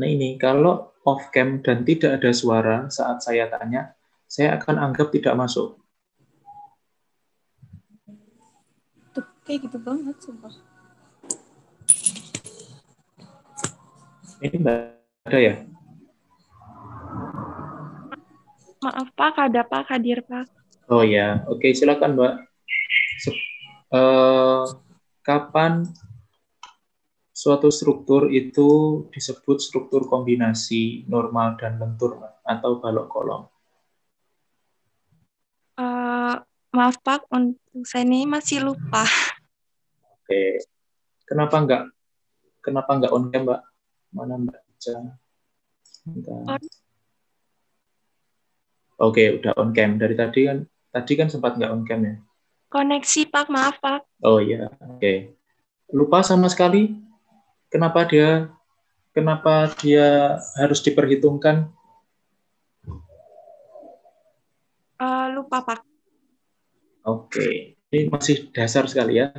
Nah ini, kalau off cam dan tidak ada suara saat saya tanya, saya akan anggap tidak masuk. Tuh, kayak gitu banget, sumpah. Ini Mbak ada ya? Maaf Pak, ada Pak, hadir Pak. Oh ya, oke, silakan Mbak. Kapan suatu struktur itu disebut struktur kombinasi normal dan lentur atau balok kolom? Maaf Pak, untuk saya ini masih lupa. Oke, kenapa enggak on cam Mbak? Mana Mbak Ica? Oke, udah on cam. Dari tadi kan sempat nggak on cam ya? Koneksi Pak, maaf Pak. Oh iya, oke. Lupa sama sekali. Kenapa dia harus diperhitungkan? Lupa Pak. Oke, ini masih dasar sekali ya.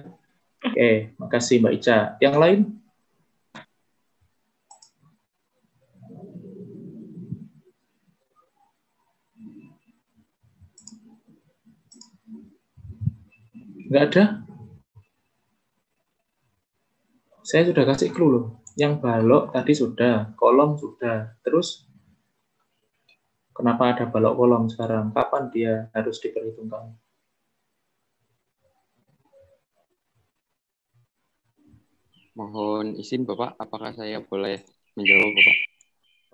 Oke, makasih Mbak Ica. Yang lain? Nggak ada? Saya sudah kasih clue loh. Yang balok tadi sudah, kolom sudah. Terus Kenapa ada balok kolom sekarang? Kapan dia harus diperhitungkan? Mohon izin Bapak, apakah saya boleh menjawab Bapak?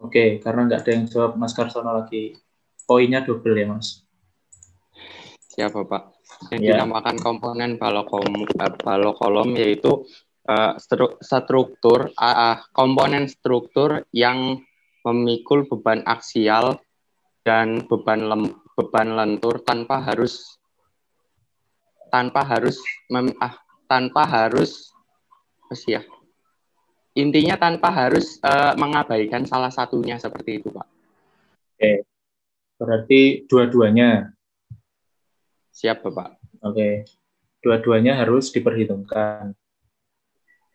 Oke, karena nggak ada yang jawab Mas Karsono lagi. Poinnya double ya Mas. Siap Bapak. Yang dinamakan komponen balok kolom yaitu komponen struktur yang memikul beban aksial dan beban lentur tanpa harus intinya tanpa harus mengabaikan salah satunya seperti itu Pak. Oke, berarti dua-duanya. Siap Bapak. Oke, dua-duanya harus diperhitungkan.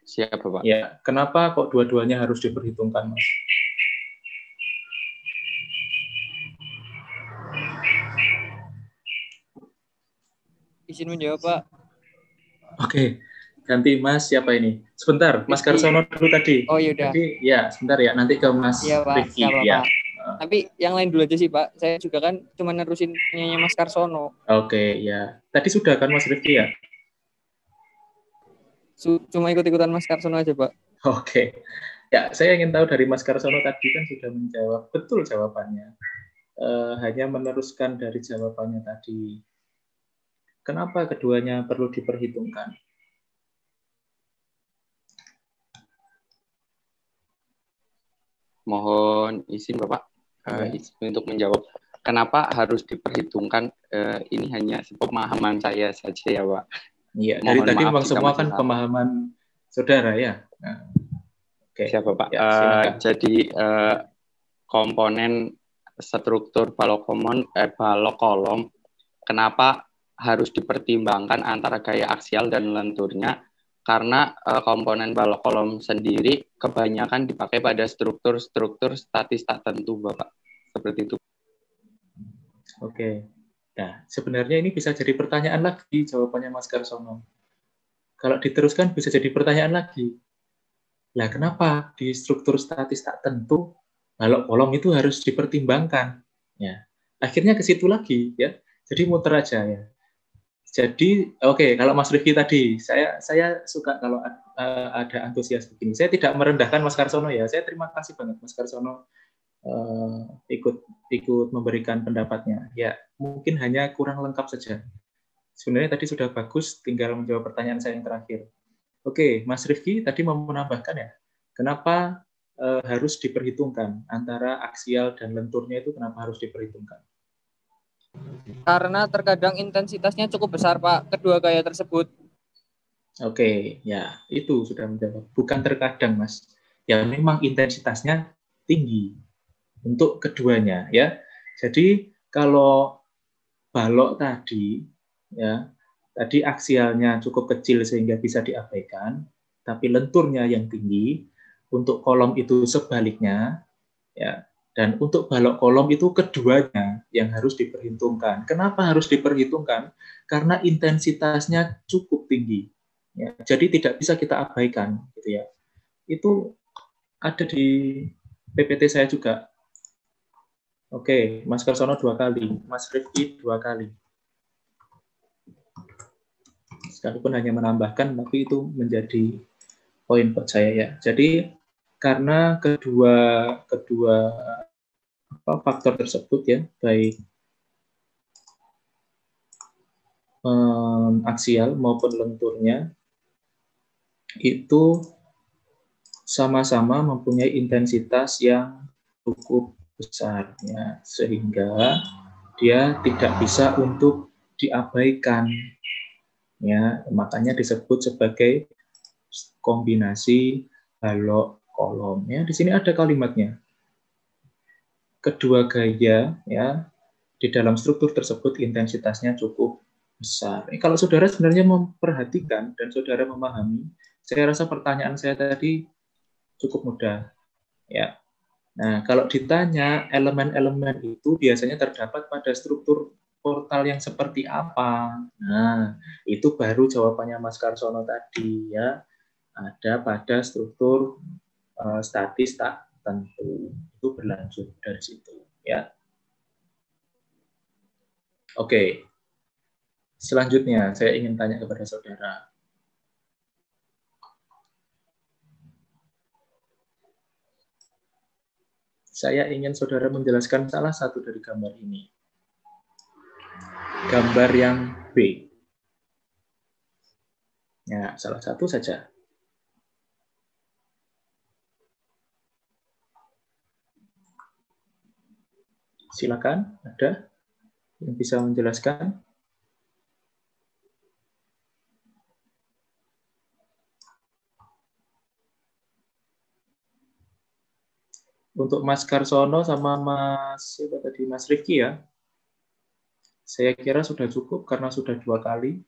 Siap Bapak. Ya, kenapa kok dua-duanya harus diperhitungkan Mas? Izin menjawab Pak. Oke, ganti Mas siapa ini? Sebentar, Mas Karsono dulu tadi. Oh yaudah. Jadi ya sebentar ya, nanti ke Mas Rifki ya. Tapi yang lain dulu aja sih Pak. Saya juga kan cuma nerusin punyanya Mas Karsono. Oke, ya. Tadi sudah kan Mas Rifki ya? Cuma ikut-ikutan Mas Karsono aja Pak. Oke. Ya, saya ingin tahu dari Mas Karsono tadi kan sudah menjawab betul jawabannya. Hanya meneruskan dari jawabannya tadi. Kenapa keduanya perlu diperhitungkan? Mohon izin Bapak untuk menjawab. Kenapa harus diperhitungkan? Ini hanya pemahaman saya saja ya Pak. Iya, dari tadi memang semua kan pemahaman saudara ya. Nah, oke. Siap Bapak. Ya, jadi komponen struktur balok kolom, kenapa harus dipertimbangkan antara gaya aksial dan lenturnya? Karena komponen balok kolom sendiri kebanyakan dipakai pada struktur statis tak tentu, Bapak. Seperti itu. Oke. Nah, sebenarnya ini bisa jadi pertanyaan lagi jawabannya Mas Karsono. Kalau diteruskan bisa jadi pertanyaan lagi. Lah, kenapa di struktur statis tak tentu balok kolom itu harus dipertimbangkan? Ya, akhirnya ke situ lagi ya. Jadi muter aja ya. Jadi, oke, kalau Mas Rifki tadi, saya suka kalau ada antusias begini. Saya tidak merendahkan Mas Karsono ya. Saya terima kasih banget Mas Karsono ikut memberikan pendapatnya. Ya, mungkin hanya kurang lengkap saja. Sebenarnya tadi sudah bagus, tinggal menjawab pertanyaan saya yang terakhir. Oke, Mas Rifki tadi mau menambahkan ya, kenapa harus diperhitungkan antara aksial dan lenturnya itu kenapa harus diperhitungkan? Karena terkadang intensitasnya cukup besar, Pak, kedua gaya tersebut. Oke, ya itu sudah menjawab. Bukan terkadang, Mas. Ya memang intensitasnya tinggi untuk keduanya, ya. Jadi kalau balok tadi, ya, tadi aksialnya cukup kecil sehingga bisa diabaikan, tapi lenturnya yang tinggi. Untuk kolom itu sebaliknya, ya. Dan untuk balok kolom itu keduanya yang harus diperhitungkan. Kenapa harus diperhitungkan? Karena intensitasnya cukup tinggi. Ya, jadi tidak bisa kita abaikan, gitu ya. Itu ada di PPT saya juga. Oke, Mas Karsono 2 kali, Mas Rifki 2 kali. Sekalipun hanya menambahkan, tapi itu menjadi poin buat saya ya. Jadi karena kedua faktor tersebut ya, baik aksial maupun lenturnya itu sama-sama mempunyai intensitas yang cukup besar ya, sehingga dia tidak bisa untuk diabaikan ya, makanya disebut sebagai kombinasi balok kolom ya. Di sini ada kalimatnya. Kedua gaya ya di dalam struktur tersebut intensitasnya cukup besar. Kalau saudara sebenarnya memperhatikan dan saudara memahami, saya rasa pertanyaan saya tadi cukup mudah. Ya. Nah, kalau ditanya elemen-elemen itu biasanya terdapat pada struktur portal yang seperti apa? Nah, itu baru jawabannya Mas Karsono tadi ya. Ada pada struktur statis tak tentu. Itu berlanjut dari situ ya. Oke. Selanjutnya, saya ingin tanya kepada saudara. Saya ingin saudara menjelaskan salah satu dari gambar ini. Gambar yang B. Ya, salah satu saja. Silakan, ada yang bisa menjelaskan? Untuk Mas Karsono sama Mas Rifki ya, saya kira sudah cukup karena sudah 2 kali.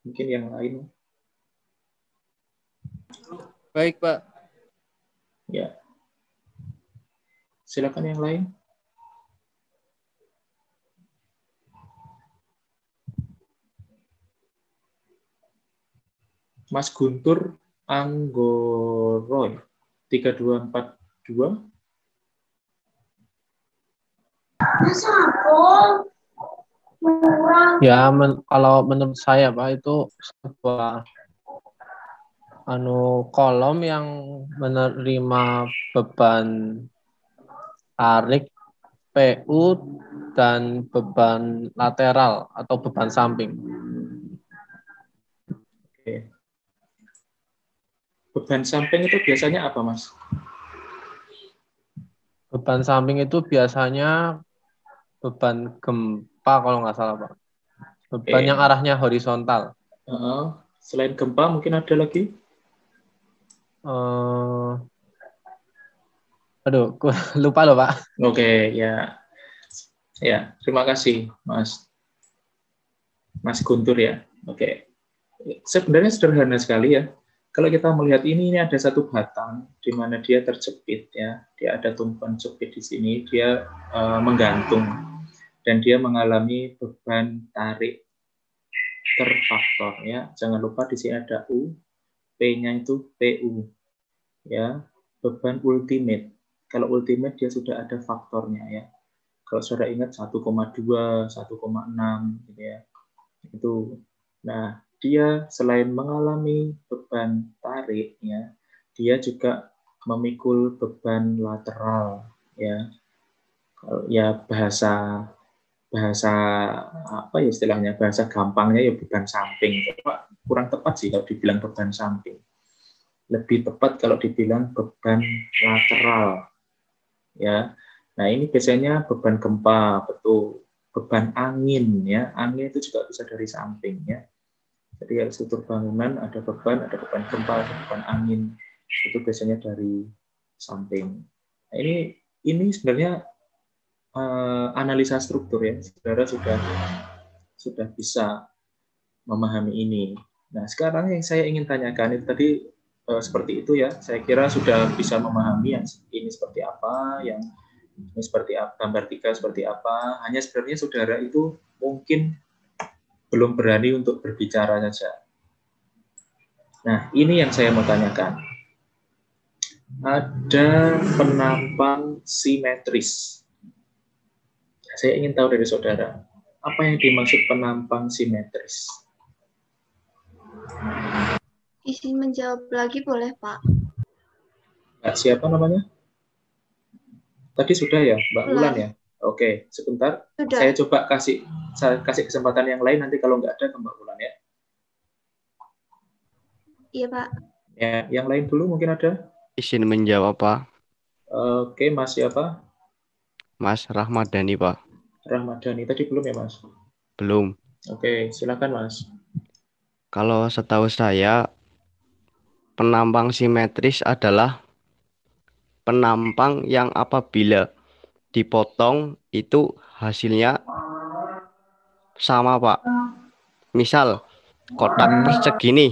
Mungkin yang lain. Baik, Pak. Ya. Silakan yang lain. Mas Guntur Anggoroy 3242. Ya, kalau menurut saya Pak itu sebuah kolom yang menerima beban tarik PU dan beban lateral atau beban samping. Oke. Beban samping itu biasanya apa, Mas? Beban samping itu biasanya beban gempa kalau nggak salah, Pak. Beban yang arahnya horizontal. Selain gempa mungkin ada lagi? Aduh, lupa loh, Pak. Oke, ya. Ya, terima kasih, Mas Guntur ya. Oke. Sebenarnya sederhana sekali ya. Kalau kita melihat ini ada satu batang di mana dia terjepit ya. Dia ada tumpuan jepit di sini, dia menggantung dan dia mengalami beban tarik terfaktor ya. Jangan lupa di sini ada U, P-nya itu PU. Ya, beban ultimate. Kalau ultimate dia sudah ada faktornya ya. Kalau saudara ingat 1,2, 1,6 gitu ya. Itu. Nah, dia selain mengalami beban tarik ya, dia juga memikul beban lateral ya. Ya bahasa apa ya istilahnya, bahasa gampangnya ya beban samping. Kurang tepat sih kalau dibilang beban samping. Lebih tepat kalau dibilang beban lateral. Ya. Nah, ini biasanya beban gempa, betul. Beban angin ya. Angin itu juga bisa dari samping ya. Jadi struktur bangunan ada beban gempa, ada beban angin. Itu biasanya dari samping. Nah, ini sebenarnya analisa struktur ya. Saudara sudah bisa memahami ini. Nah, sekarang yang saya ingin tanyakan itu tadi seperti itu ya. Saya kira sudah bisa memahami yang ini seperti apa, yang ini seperti apa, gambar 3 seperti apa. Hanya sebenarnya saudara itu mungkin belum berani untuk berbicara saja. Nah, ini yang saya mau tanyakan. Ada penampang simetris. Saya ingin tahu dari saudara, apa yang dimaksud penampang simetris? Izin menjawab lagi boleh, Pak? Mbak siapa namanya? Tadi sudah ya, Mbak Ulan ya? Oke, sebentar. Sudah. Saya coba kasih kesempatan yang lain, nanti kalau nggak ada ke Mbak Ulan ya. Iya, Pak. Ya, yang lain dulu mungkin ada? Izin menjawab, Pak. Oke, Mas siapa? Mas Rahmadani, Pak. Rahmadani, tadi belum ya, Mas? Belum. Oke, silakan, Mas. Kalau setahu saya, penampang simetris adalah penampang yang apabila dipotong itu hasilnya sama, Pak. Misal kotak persegi nih,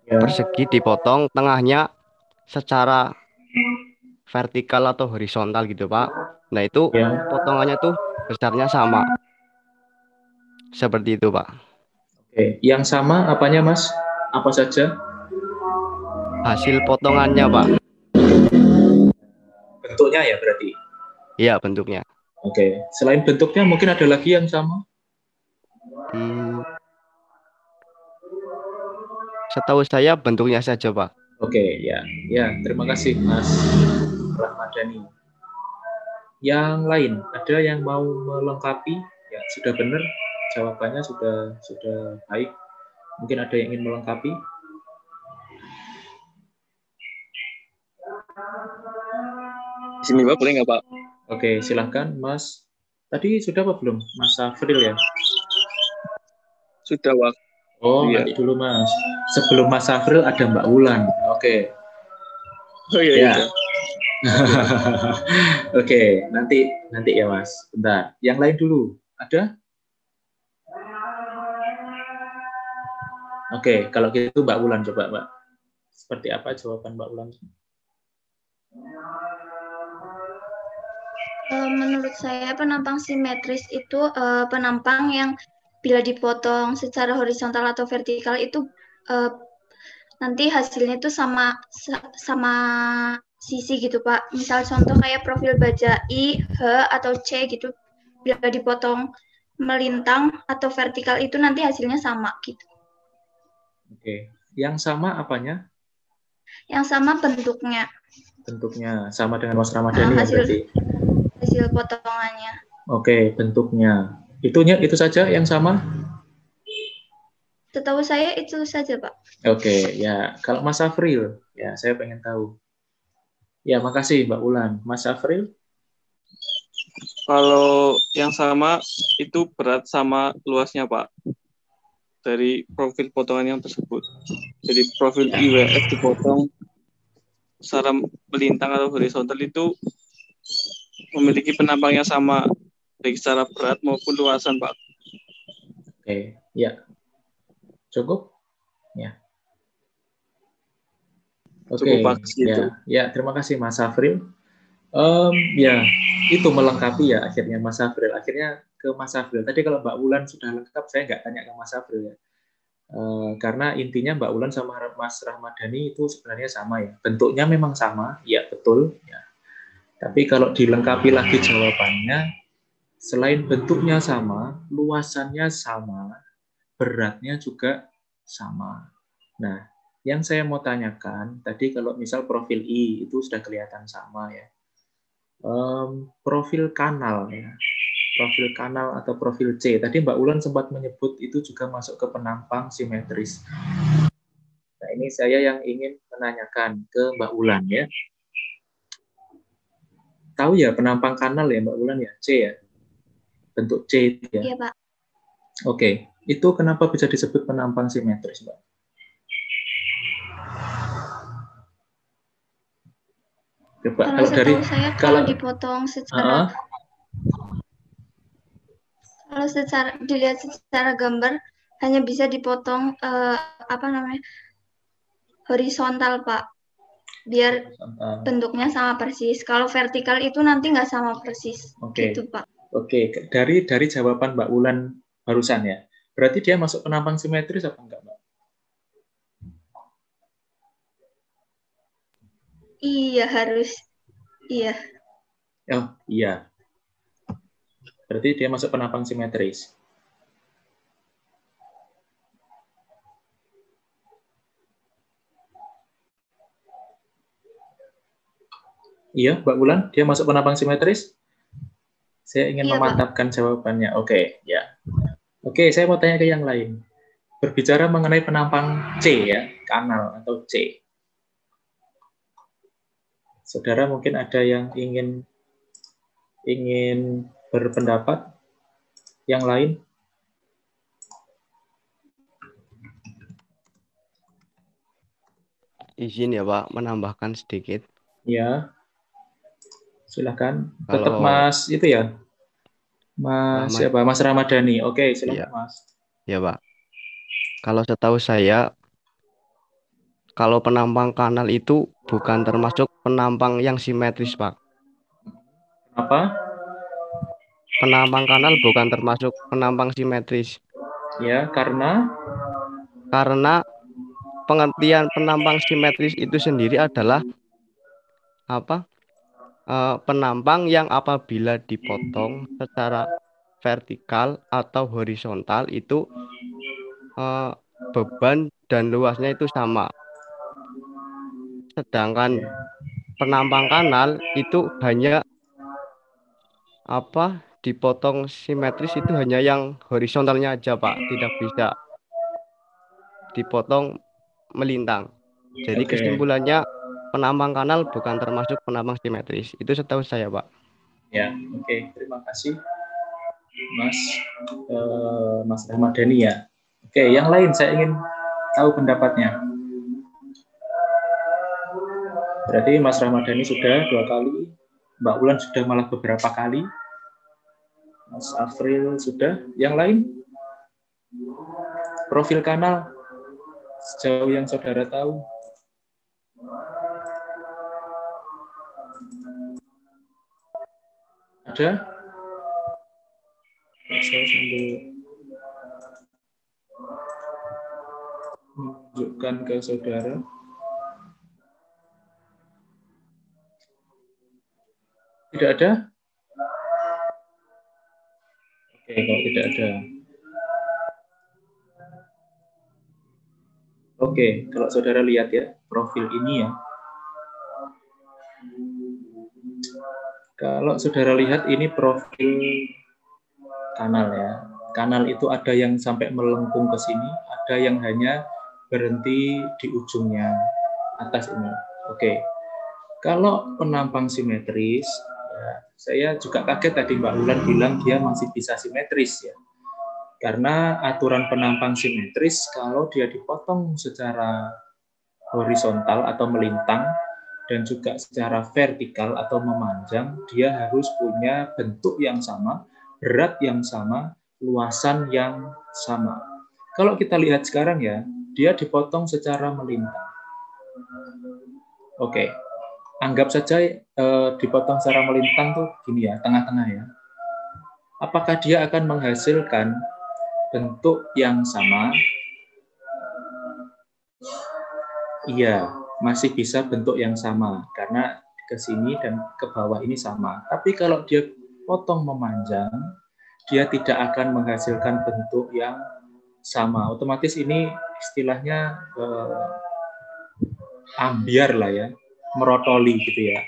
persegi dipotong tengahnya secara vertikal atau horizontal gitu, Pak. Nah itu potongannya tuh besarnya sama, seperti itu, Pak. Oke, yang sama apanya, Mas? Apa saja? Hasil potongannya, Pak. Bentuknya ya berarti? Iya, bentuknya. Oke, selain bentuknya mungkin ada lagi yang sama? Setahu saya bentuknya saja, Pak. Oke, ya. Ya, terima kasih Mas Rahmadani. Yang lain, ada yang mau melengkapi? Ya, sudah benar. Jawabannya sudah baik. Mungkin ada yang ingin melengkapi? Sini Pak, boleh nggak Pak? Oke, silahkan Mas. Tadi sudah apa belum? Mas Afril ya? Sudah Pak. Oh, Iya. nanti dulu Mas. Sebelum Mas Afril ada Mbak Wulan. Oke. Oh iya, Ya. iya. Oke, nanti ya Mas. Bentar. Yang lain dulu. Ada? Oke, kalau gitu Mbak Wulan coba, Mbak. Seperti apa jawaban Mbak Wulan? Menurut saya penampang simetris itu penampang yang bila dipotong secara horizontal atau vertikal itu nanti hasilnya itu sama sisi gitu Pak. Misal contoh kayak profil baja I, H, atau C gitu. Bila dipotong melintang atau vertikal itu nanti hasilnya sama gitu. Oke. Yang sama apanya? Yang sama bentuknya. Bentuknya sama dengan Mas Ramadhani ya berarti. Hasil potongannya. Oke, bentuknya. Itu saja yang sama? Setahu saya itu saja, Pak. Oke, ya. Kalau Mas Afril, ya saya pengen tahu. Ya, makasih Mbak Wulan. Mas Afril? Kalau yang sama itu berat sama luasnya Pak. Dari profil potongan yang tersebut. Jadi profil IWF dipotong secara melintang atau horizontal itu memiliki penampang yang sama baik secara berat maupun luasan Pak. Oke, ya. Cukup? Ya. Oke, Cukup Pak, gitu. ya, terima kasih Mas Afril. Ya, itu melengkapi ya akhirnya Mas Afril. Akhirnya ke Mas Afril. Tadi kalau Mbak Wulan sudah lengkap, saya nggak tanya ke Mas Afril ya. Karena intinya Mbak Wulan sama Mas Rahmadani itu sebenarnya sama ya. Bentuknya memang sama, ya betul. Ya. Tapi kalau dilengkapi lagi jawabannya, selain bentuknya sama, luasannya sama, beratnya juga sama. Nah, yang saya mau tanyakan, tadi kalau misal profil I itu sudah kelihatan sama ya. Profil kanal ya. Profil kanal atau profil C. Tadi Mbak Wulan sempat menyebut itu juga masuk ke penampang simetris. Nah, ini saya yang ingin menanyakan ke Mbak Wulan ya. Tahu ya penampang kanal ya Mbak Wulan ya? C ya? Bentuk C ya? Iya, Pak. Oke. Itu kenapa bisa disebut penampang simetris, Mbak? Coba, kalau dari saya kalau dipotong secara kalau dilihat secara gambar hanya bisa dipotong horizontal Pak, biar bentuknya sama persis. Kalau vertikal itu nanti nggak sama persis. Gitu Pak. Oke, dari jawaban Mbak Wulan barusan ya, berarti dia masuk penampang simetris apa enggak, Mbak? Iya harus, iya. Oh iya. Berarti dia masuk penampang simetris. Iya, Mbak Wulan, dia masuk penampang simetris? Saya ingin memantapkan jawabannya. Oke, ya. Oke, saya mau tanya ke yang lain. Berbicara mengenai penampang C ya, kanal atau C. Saudara mungkin ada yang ingin berpendapat? Yang lain? Izin ya Pak, menambahkan sedikit. Ya. Silakan. Tetap Mas itu ya? Mas siapa? Mas Ramadhani. Oke, silakan Mas. Ya Pak. Kalau setahu saya, kalau penampang kanal itu bukan termasuk penampang yang simetris, Pak. Kenapa? Penampang kanal bukan termasuk penampang simetris. Ya, karena pengertian penampang simetris itu sendiri adalah apa? penampang yang apabila dipotong secara vertikal atau horizontal itu beban dan luasnya itu sama. Sedangkan penampang kanal itu hanya dipotong simetris itu hanya yang horizontalnya aja, Pak, tidak bisa dipotong melintang. Jadi Oke. kesimpulannya penampang kanal bukan termasuk penampang simetris. Itu setahu saya, Pak. Ya, oke. Terima kasih, Mas Ramadhani ya. Oke, yang lain saya ingin tahu pendapatnya. Berarti Mas Ramadhani sudah 2 kali, Mbak Ulan sudah malah beberapa kali, Mas Afril sudah. Yang lain? Profil kanal sejauh yang saudara tahu. Ada? Saya sambil menunjukkan ke saudara. Tidak ada? Oke, kalau tidak ada. Oke, kalau saudara lihat ya, profil ini ya. Kalau saudara lihat ini profil kanal ya. Kanal itu ada yang sampai melengkung ke sini, ada yang hanya berhenti di ujungnya atas ini. Oke. Kalau penampang simetris, ya, saya juga kaget tadi Mbak Ulan bilang dia masih bisa simetris ya. Karena aturan penampang simetris kalau dia dipotong secara horizontal atau melintang dan juga secara vertikal atau memanjang, dia harus punya bentuk yang sama, berat yang sama, luasan yang sama. Kalau kita lihat sekarang ya, dia dipotong secara melintang. Oke, anggap saja dipotong secara melintang tuh gini ya, tengah-tengah ya. Apakah dia akan menghasilkan bentuk yang sama? Iya, masih bisa bentuk yang sama karena ke sini dan ke bawah ini sama. Tapi kalau dia potong memanjang, dia tidak akan menghasilkan bentuk yang sama. Otomatis ini istilahnya ambiar lah ya, merotoli gitu ya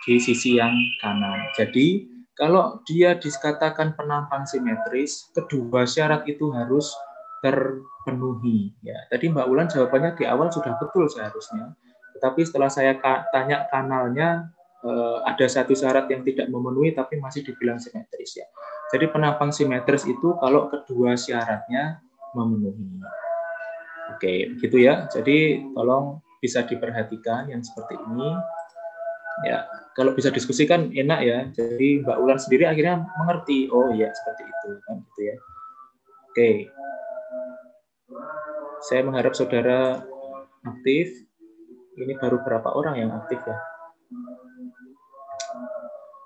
di sisi yang kanan. Jadi kalau dia dikatakan penampang simetris, kedua syarat itu harus terpenuhi. Ya, tadi Mbak Ulan jawabannya di awal sudah betul seharusnya, tetapi setelah saya tanya kanalnya ada satu syarat yang tidak memenuhi tapi masih dibilang simetris ya. Jadi penampang simetris itu kalau kedua syaratnya memenuhi. Oke, begitu ya. Jadi tolong bisa diperhatikan yang seperti ini. Ya, kalau bisa diskusikan enak ya. Jadi Mbak Ulan sendiri akhirnya mengerti. Oh ya, seperti itu kan gitu ya. Oke. Saya mengharap saudara aktif. Ini baru berapa orang yang aktif ya?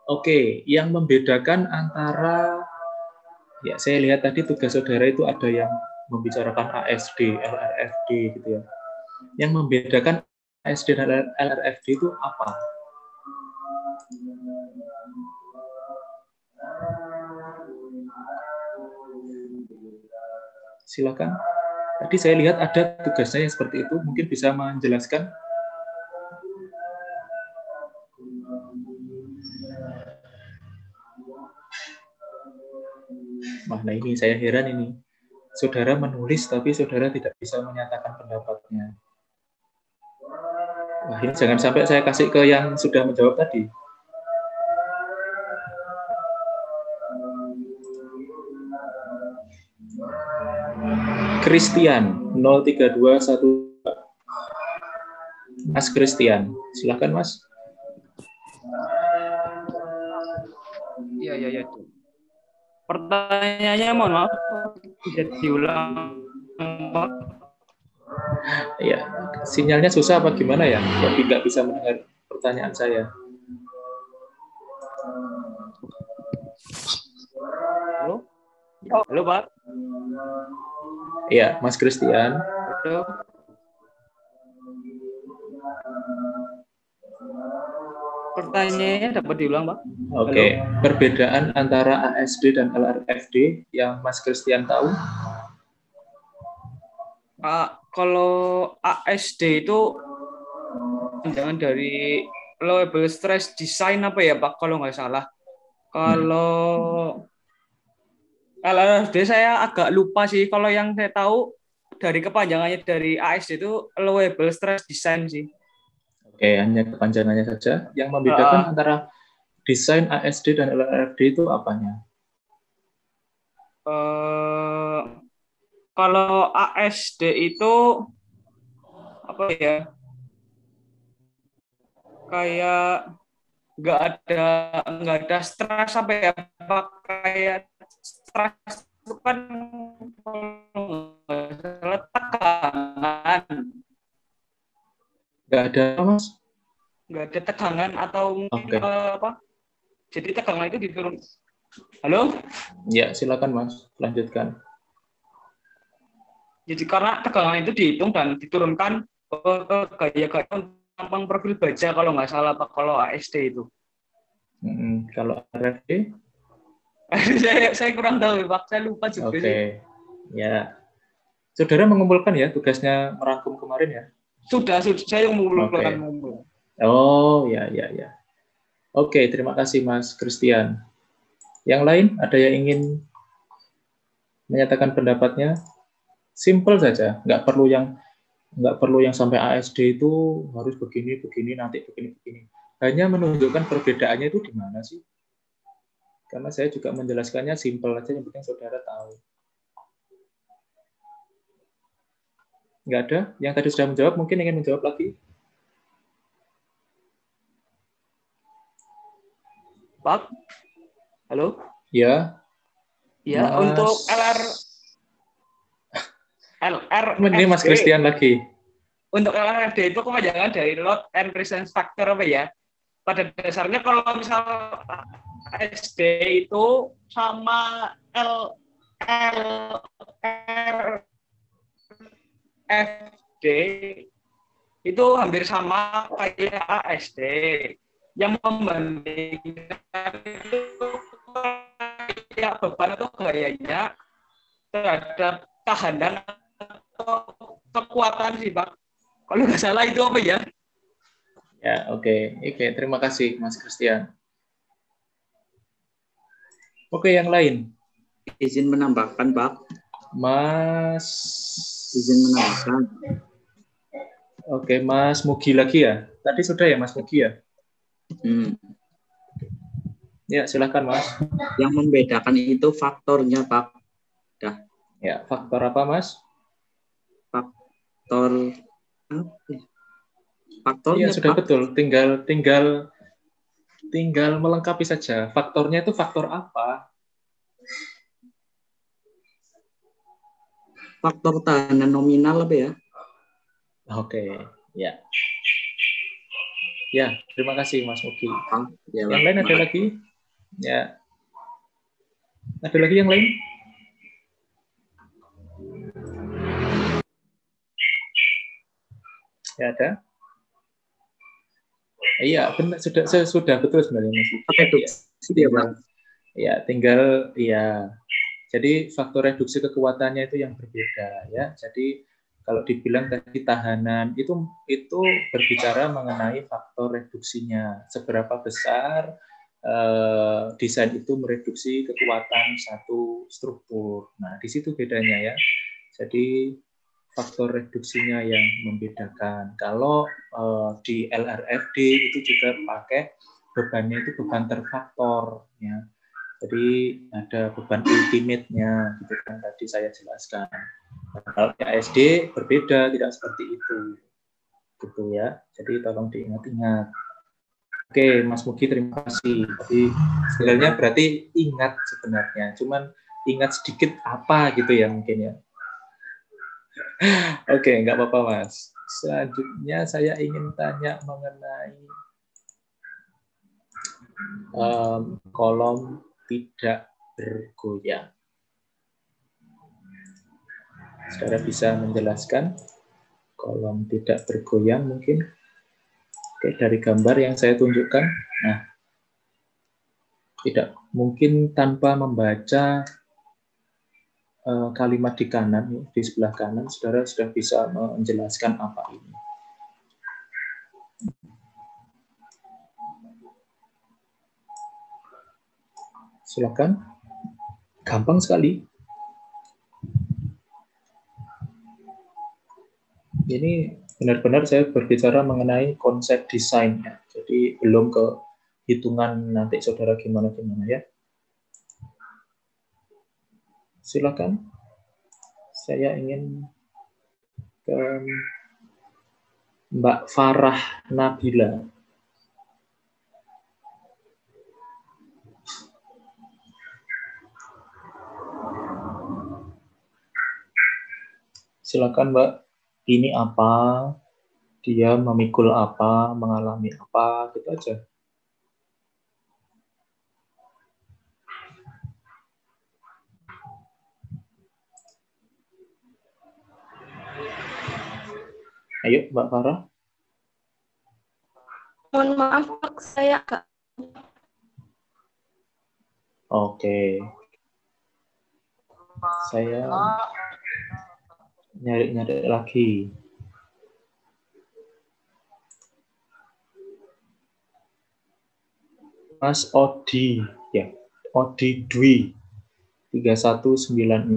Oke, yang membedakan antara ya saya lihat tadi tugas saudara itu ada yang membicarakan ASD, LRFD gitu ya. Yang membedakan ASD dan LRFD itu apa? Silakan. Tadi saya lihat ada tugasnya yang seperti itu, mungkin bisa menjelaskan. Nah ini saya heran ini. Saudara menulis tapi saudara tidak bisa menyatakan pendapatnya. Wah ini jangan sampai saya kasih ke yang sudah menjawab tadi. Christian 0321. Mas Christian, silakan Mas. Iya. Pertanyaannya mohon maaf tidak diulang. Iya, sinyalnya susah apa gimana ya? Tapi nggak bisa mendengar pertanyaan saya. Halo Pak. Iya, Mas Christian. Pertanyaannya dapat diulang, Pak? Oke, perbedaan antara ASD dan LRFD yang Mas Christian tahu? Kalau ASD itu jangan dari Low-Level Stress Design apa ya, Pak, kalau nggak salah. Kalau LRFD saya agak lupa sih. Kalau yang saya tahu dari kepanjangannya dari ASD itu Low-Level Stress Design sih. Oke, hanya kepanjangannya saja. Yang membedakan antara desain ASD dan LRFD itu apanya? Kalau ASD itu apa ya? Kayak nggak ada stres apa ya? Kayak stres itu kan tegangan. Nggak ada, Mas? Nggak ada tegangan atau mungkin apa? Jadi tegangan itu diturun. Halo? Ya, silakan Mas, lanjutkan. Jadi karena tegangan itu dihitung dan diturunkan ke gaya-gaya tampang profil baja kalau nggak salah, Pak, kalau ASD itu. Kalau RFD? saya kurang tahu, Pak. Saya lupa juga sih. Oke, ya. Saudara mengumpulkan ya tugasnya merangkum kemarin ya? Sudah saya mengumpulkan. Oh, ya. Oke, terima kasih Mas Christian. Yang lain ada yang ingin menyatakan pendapatnya? Simple saja, nggak perlu yang sampai ASD itu harus begini nanti begini. Hanya menunjukkan perbedaannya itu di mana sih? Karena saya juga menjelaskannya simple aja, yang penting saudara tahu. Nggak ada? Yang tadi sudah menjawab, mungkin ingin menjawab lagi? Pak? Halo? Ya. Ya, Mas... untuk LR ini Mas Christian lagi. Untuk LRFD itu kepanjangan dari load and resistance factor apa ya? Pada dasarnya kalau misal SD itu sama LRFD itu hampir sama kayak ASD. Yang membandingkan itu kayak beban atau gayanya terhadap tahanan atau kekuatan sih, Pak. Kalau nggak salah itu apa ya? Ya, oke. Terima kasih Mas Christian. Oke, yang lain. Izin menambahkan, Pak. Mas. Izin menambahkan. Oke, Mas Mugi lagi ya? Tadi sudah ya Mas Mugi ya? Ya, silakan Mas. Yang membedakan itu faktornya, Pak. Dah. Ya, faktor apa Mas? Faktornya sudah Pak. Betul, tinggal melengkapi saja. Faktornya itu faktor apa? Faktor tahanan nominal apa ya? Oke, ya. Ya, terima kasih Mas Mugi. Ya, yang lain ada lagi? Ya. Ada lagi yang lain? Ya ada. Iya, benar, sudah betul sebenarnya Mas. Tinggal Jadi faktor reduksi kekuatannya itu yang berbeda ya. Jadi kalau dibilang tadi tahanan itu berbicara mengenai faktor reduksinya. Seberapa besar desain itu mereduksi kekuatan satu struktur. Nah, di situ bedanya ya. Jadi faktor reduksinya yang membedakan. Kalau di LRFD itu juga pakai bebannya itu beban terfaktor ya. Jadi ada beban ultimate-nya gitu kan tadi saya jelaskan. Kalau di ASD berbeda, tidak seperti itu. Gitu ya. Jadi tolong diingat-ingat. Oke, Mas Mugi terima kasih. Jadi sebenarnya berarti ingat sebenarnya, cuman ingat sedikit apa gitu ya mungkin ya. Oke, nggak apa-apa Mas. Selanjutnya saya ingin tanya mengenai kolom tidak bergoyang. Saudara bisa menjelaskan kolom tidak bergoyang mungkin? Oke, dari gambar yang saya tunjukkan, nah, tidak mungkin tanpa membaca kalimat di kanan, di sebelah kanan, saudara sudah bisa menjelaskan apa ini. Silakan, gampang sekali. Ini benar-benar saya berbicara mengenai konsep desainnya, jadi belum ke hitungan nanti saudara gimana-gimana ya. Silakan, saya ingin ke Mbak Farah Nabila. Silakan Mbak, ini apa, dia memikul apa, mengalami apa, gitu aja. Ayo Mbak Farah. Mohon maaf, Pak, saya Kak. Oke. Saya nyari-nyari lagi. Mas Odi, ya. Odi Dwi 3196.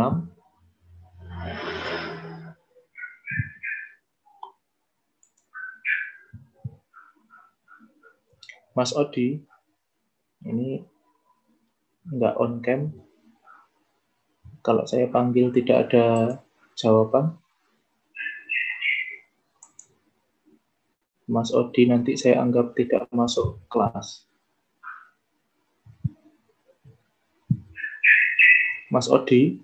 Mas Odi, ini enggak on cam. Kalau saya panggil tidak ada jawaban. Mas Odi nanti saya anggap tidak masuk kelas. Mas Odi.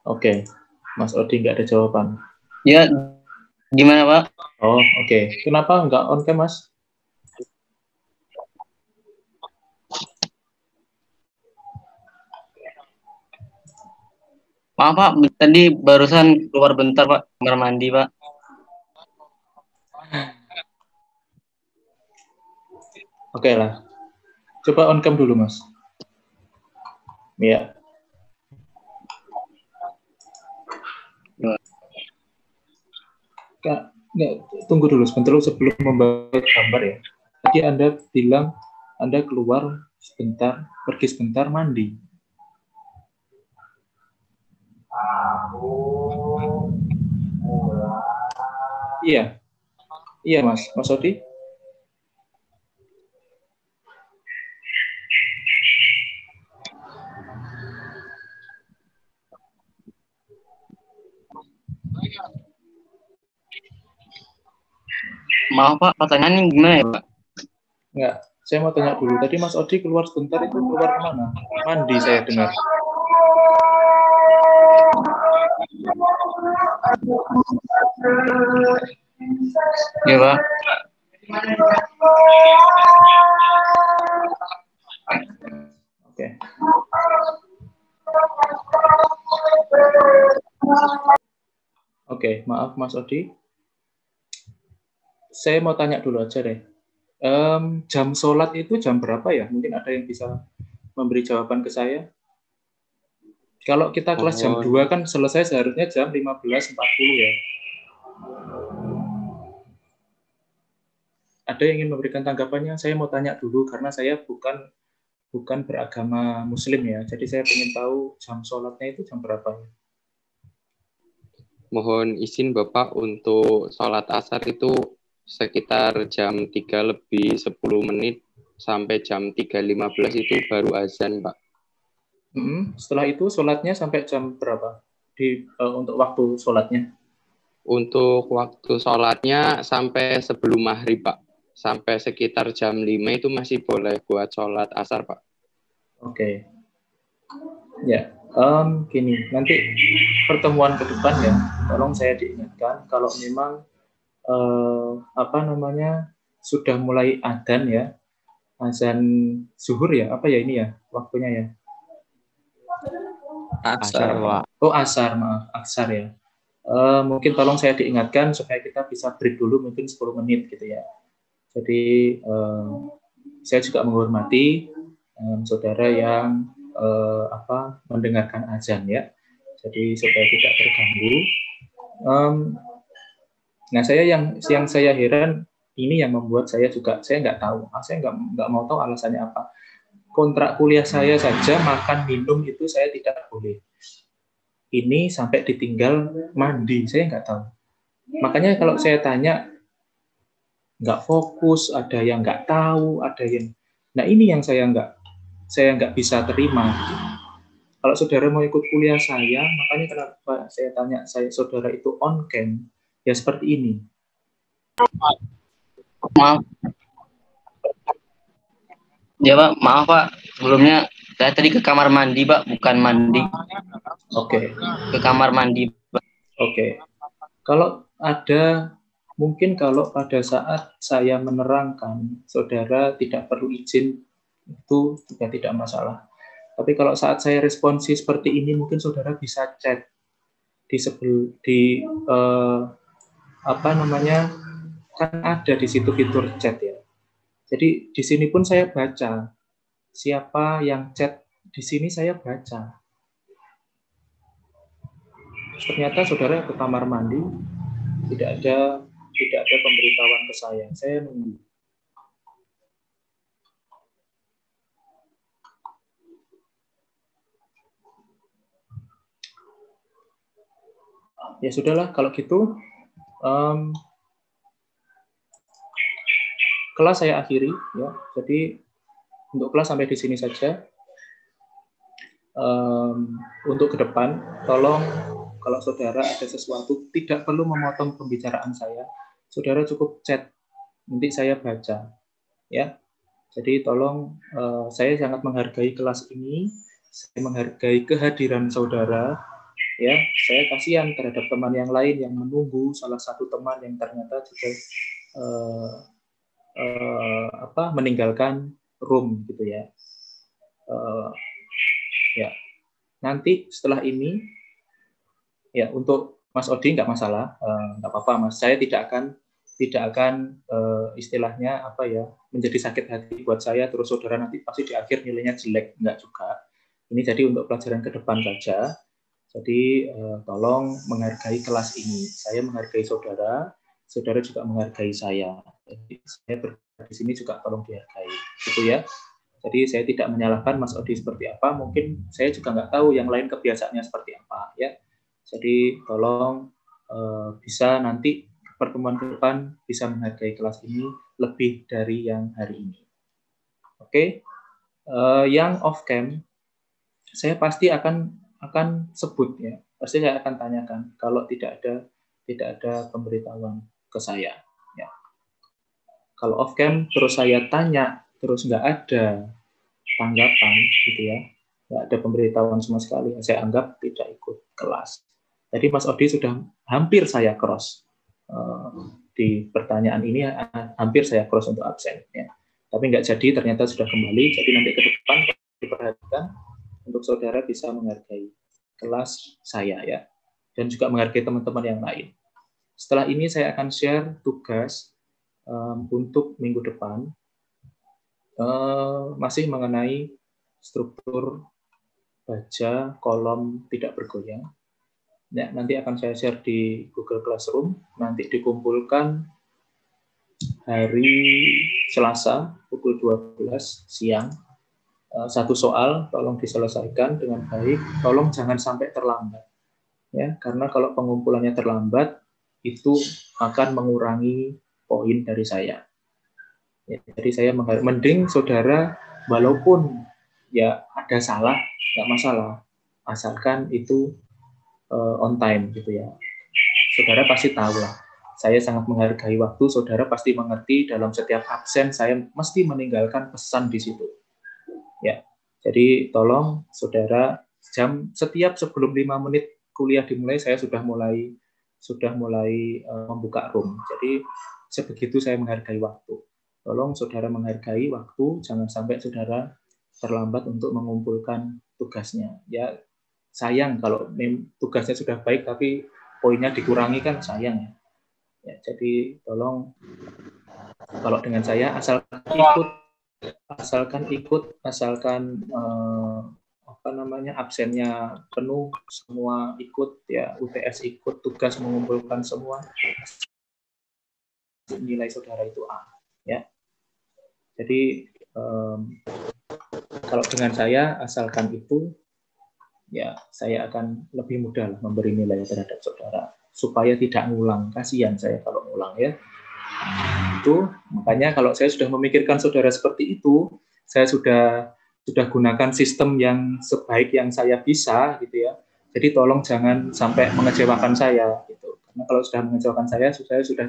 Oke, Mas Odi nggak ada jawaban. Ya, gimana Pak? Oh, oke. Kenapa nggak on cam, Mas? Maaf Pak, tadi barusan keluar bentar Pak, kamar mandi Pak. Oke lah. Coba on cam dulu, Mas. Ya. Tunggu dulu sebentar sebelum membuat gambar ya. Tadi Anda bilang Anda keluar sebentar, pergi sebentar mandi. Iya. Iya, Mas. Mas Odi? Maaf Pak, pertanyaannya gimana ya Pak? Enggak, saya mau tanya dulu. Tadi Mas Odi keluar sebentar itu keluar kemana? Mandi saya dengar. Iya Pak. Oke. Oke, maaf Mas Odi. Saya mau tanya dulu aja deh. Jam sholat itu jam berapa ya? Mungkin ada yang bisa memberi jawaban ke saya. Kalau kita kelas jam 2 kan selesai seharusnya jam 15.40 ya. Ada yang ingin memberikan tanggapannya? Saya mau tanya dulu karena saya bukan beragama Muslim ya. Jadi saya ingin tahu jam sholatnya itu jam berapa ya? Mohon izin Bapak untuk sholat asar itu sekitar jam 3:10 sampai jam 3:15 itu baru azan, Pak. Setelah itu sholatnya sampai jam berapa? Untuk waktu sholatnya? Untuk waktu sholatnya sampai sebelum maghrib, Pak. Sampai sekitar jam 5 itu masih boleh buat sholat asar, Pak. Oke. Ya, gini, nanti pertemuan ke depan ya, tolong saya diingatkan kalau memang sudah mulai adzan ya, azan zuhur ya, apa ya ini ya waktunya ya? Asar, Pak. Oh asar, maaf, asar ya. Mungkin tolong saya diingatkan supaya kita bisa break dulu mungkin 10 menit gitu ya. Jadi saya juga menghormati saudara yang mendengarkan azan ya. Jadi supaya tidak terganggu. Nah saya yang saya heran ini yang membuat saya nggak tahu. Saya nggak mau tahu alasannya apa. Kontrak kuliah saya saja makan minum itu saya tidak boleh. Ini sampai ditinggal mandi, saya nggak tahu. Makanya kalau saya tanya, nggak fokus, ada yang nggak tahu, ada yang... Nah ini yang saya nggak bisa terima. Kalau saudara mau ikut kuliah saya, makanya kenapa saya tanya, saudara itu on cam, ya seperti ini. Maaf. Ya Pak, maaf Pak. Sebelumnya saya tadi ke kamar mandi Pak, bukan mandi. Oke. Ke kamar mandi Pak. Oke. Kalau ada, mungkin kalau pada saat saya menerangkan, saudara tidak perlu izin, itu juga tidak masalah. Tapi kalau saat saya responsi seperti ini, mungkin saudara bisa chat kan ada di situ fitur chat ya. Jadi di sini pun saya baca siapa yang chat di sini, saya baca. Ternyata saudara ke kamar mandi, tidak ada pemberitahuan ke saya. Saya nunggu. Ya sudahlah kalau gitu. Kelas saya akhiri ya. Jadi untuk kelas sampai di sini saja. Untuk ke depan, tolong kalau saudara ada sesuatu tidak perlu memotong pembicaraan saya. Saudara cukup chat, nanti saya baca. Ya. Jadi tolong, saya sangat menghargai kelas ini, saya menghargai kehadiran saudara. Ya, saya kasihan terhadap teman yang lain yang menunggu, salah satu teman yang ternyata juga meninggalkan room gitu ya. Ya, nanti setelah ini ya untuk Mas Odi nggak masalah, nggak apa-apa Mas. Saya tidak akan istilahnya menjadi sakit hati buat saya terus saudara nanti pasti di akhir nilainya jelek, nggak juga. Ini jadi untuk pelajaran ke depan saja. Jadi tolong menghargai kelas ini. Saya menghargai saudara, saudara juga menghargai saya. Jadi saya berada di sini juga tolong dihargai, gitu ya. Jadi saya tidak menyalahkan Mas Odi seperti apa, mungkin saya juga nggak tahu yang lain kebiasaannya seperti apa ya. Jadi tolong bisa nanti pertemuan ke depan bisa menghargai kelas ini lebih dari yang hari ini. Oke, yang off cam saya pasti akan sebut ya, pasti saya akan tanyakan kalau tidak ada pemberitahuan ke saya. Ya. Kalau off cam terus saya tanya terus nggak ada tanggapan gitu ya, nggak ada pemberitahuan sama sekali, saya anggap tidak ikut kelas. Jadi Mas Odi sudah hampir saya cross di pertanyaan ini, hampir saya cross untuk absen ya. Tapi nggak jadi, ternyata sudah kembali. Jadi nanti ke depan diperhatikan untuk saudara bisa menghargai kelas saya ya, dan juga menghargai teman-teman yang lain. Setelah ini saya akan share tugas untuk minggu depan. Masih mengenai struktur baja kolom tidak bergoyang. Ya, nanti akan saya share di Google Classroom. Nanti dikumpulkan hari Selasa pukul 12 siang. Satu soal, tolong diselesaikan dengan baik. Tolong jangan sampai terlambat. Ya, karena kalau pengumpulannya terlambat, itu akan mengurangi poin dari saya. Ya, jadi saya mending saudara walaupun ya ada salah nggak masalah, asalkan itu on time gitu ya. Saudara pasti tahu lah, saya sangat menghargai waktu, saudara pasti mengerti dalam setiap absen saya mesti meninggalkan pesan di situ. Ya, jadi tolong saudara setiap sebelum 5 menit kuliah dimulai saya sudah mulai membuka room. Jadi sebegitu saya menghargai waktu. Tolong saudara menghargai waktu, jangan sampai saudara terlambat untuk mengumpulkan tugasnya. Ya, sayang kalau tugasnya sudah baik tapi poinnya dikurangi kan sayang ya. Ya, jadi tolong kalau dengan saya asalkan absennya penuh, semua ikut ya, UTS ikut, tugas mengumpulkan semua, nilai saudara itu A ya. Jadi kalau dengan saya asalkan itu ya, saya akan lebih mudah memberi nilai terhadap saudara supaya tidak ngulang. Kasihan saya kalau ngulang ya. Itu makanya kalau saya sudah memikirkan saudara seperti itu, saya sudah gunakan sistem yang sebaik yang saya bisa gitu ya. Jadi tolong jangan sampai mengecewakan saya gitu. Karena kalau sudah mengecewakan saya sudah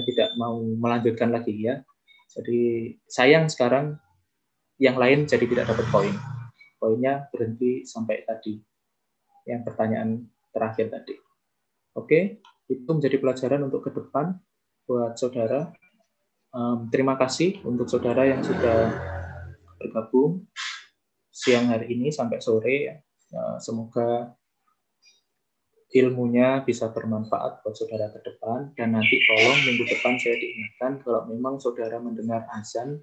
tidak mau melanjutkan lagi ya. Jadi sayang sekarang yang lain jadi tidak dapat poin. Poinnya berhenti sampai tadi. Yang pertanyaan terakhir tadi. Oke, itu menjadi pelajaran untuk ke depan buat saudara. Terima kasih untuk saudara yang sudah bergabung siang hari ini sampai sore ya. Semoga ilmunya bisa bermanfaat buat saudara ke depan, dan nanti tolong minggu depan saya diingatkan kalau memang saudara mendengar azan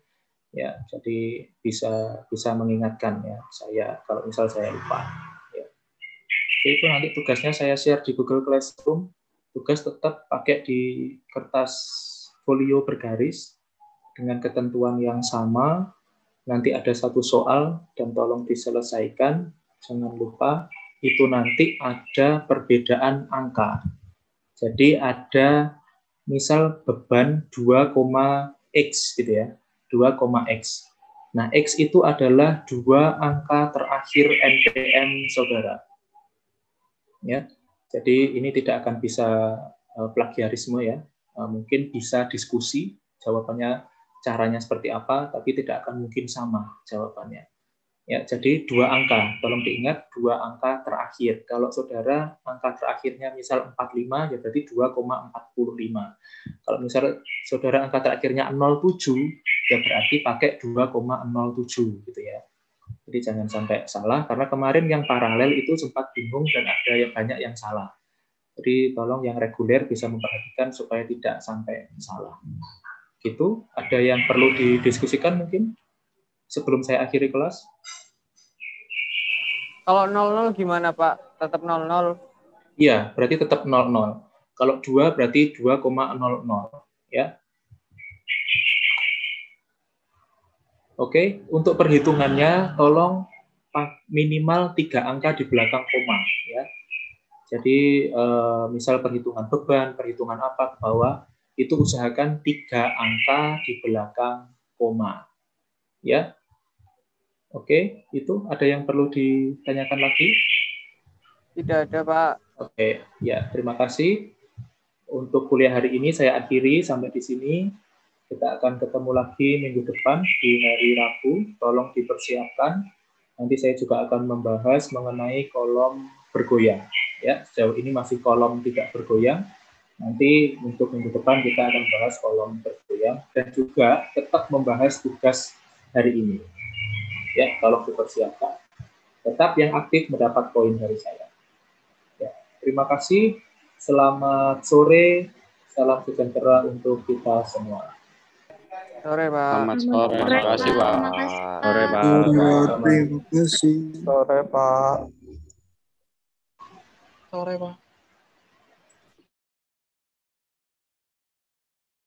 ya, jadi bisa mengingatkan ya saya kalau misal saya lupa ya. Itu nanti tugasnya saya share di Google Classroom. Tugas tetap pakai di kertas folio bergaris dengan ketentuan yang sama. Nanti ada satu soal dan tolong diselesaikan. Jangan lupa itu nanti ada perbedaan angka. Jadi ada misal beban 2,x gitu ya. 2,x. Nah, X itu adalah 2 angka terakhir NPM saudara. Ya. Jadi ini tidak akan bisa plagiarisme ya. Mungkin bisa diskusi jawabannya caranya seperti apa, tapi tidak akan mungkin sama jawabannya. Ya, jadi 2 angka. Tolong diingat 2 angka terakhir. Kalau saudara angka terakhirnya misal 45 ya berarti 2,45. Kalau misal saudara angka terakhirnya 07 ya berarti pakai 2,07 gitu ya. Jadi jangan sampai salah, karena kemarin yang paralel itu sempat bingung dan ada yang banyak yang salah. Jadi tolong yang reguler bisa memperhatikan supaya tidak sampai salah. Gitu, ada yang perlu didiskusikan mungkin sebelum saya akhiri kelas? Kalau 00 gimana Pak? Tetap 00? Iya, berarti tetap 00. Kalau 2 berarti 2,00 ya. Oke, untuk perhitungannya tolong minimal 3 angka di belakang koma ya. Jadi misal perhitungan beban, perhitungan apa ke bawah, itu usahakan 3 angka di belakang koma. Ya. Oke, itu ada yang perlu ditanyakan lagi? Tidak ada, Pak. Oke, ya, terima kasih. Untuk kuliah hari ini saya akhiri sampai di sini. Kita akan ketemu lagi minggu depan di hari Rabu. Tolong dipersiapkan. Nanti saya juga akan membahas mengenai kolom bergoyang. Ya, sejauh ini masih kolom tidak bergoyang. Nanti untuk minggu depan kita akan bahas kolom bergoyang dan juga tetap membahas tugas hari ini. Ya, tolong dipersiapkan. Tetap yang aktif mendapat poin dari saya. Ya, terima kasih. Selamat sore. Salam sejahtera untuk kita semua. Sore, Pak. Selamat sore. Terima kasih, Pak. Sore, Pak. Terima kasih. Sore, Pak. Sore, Pak.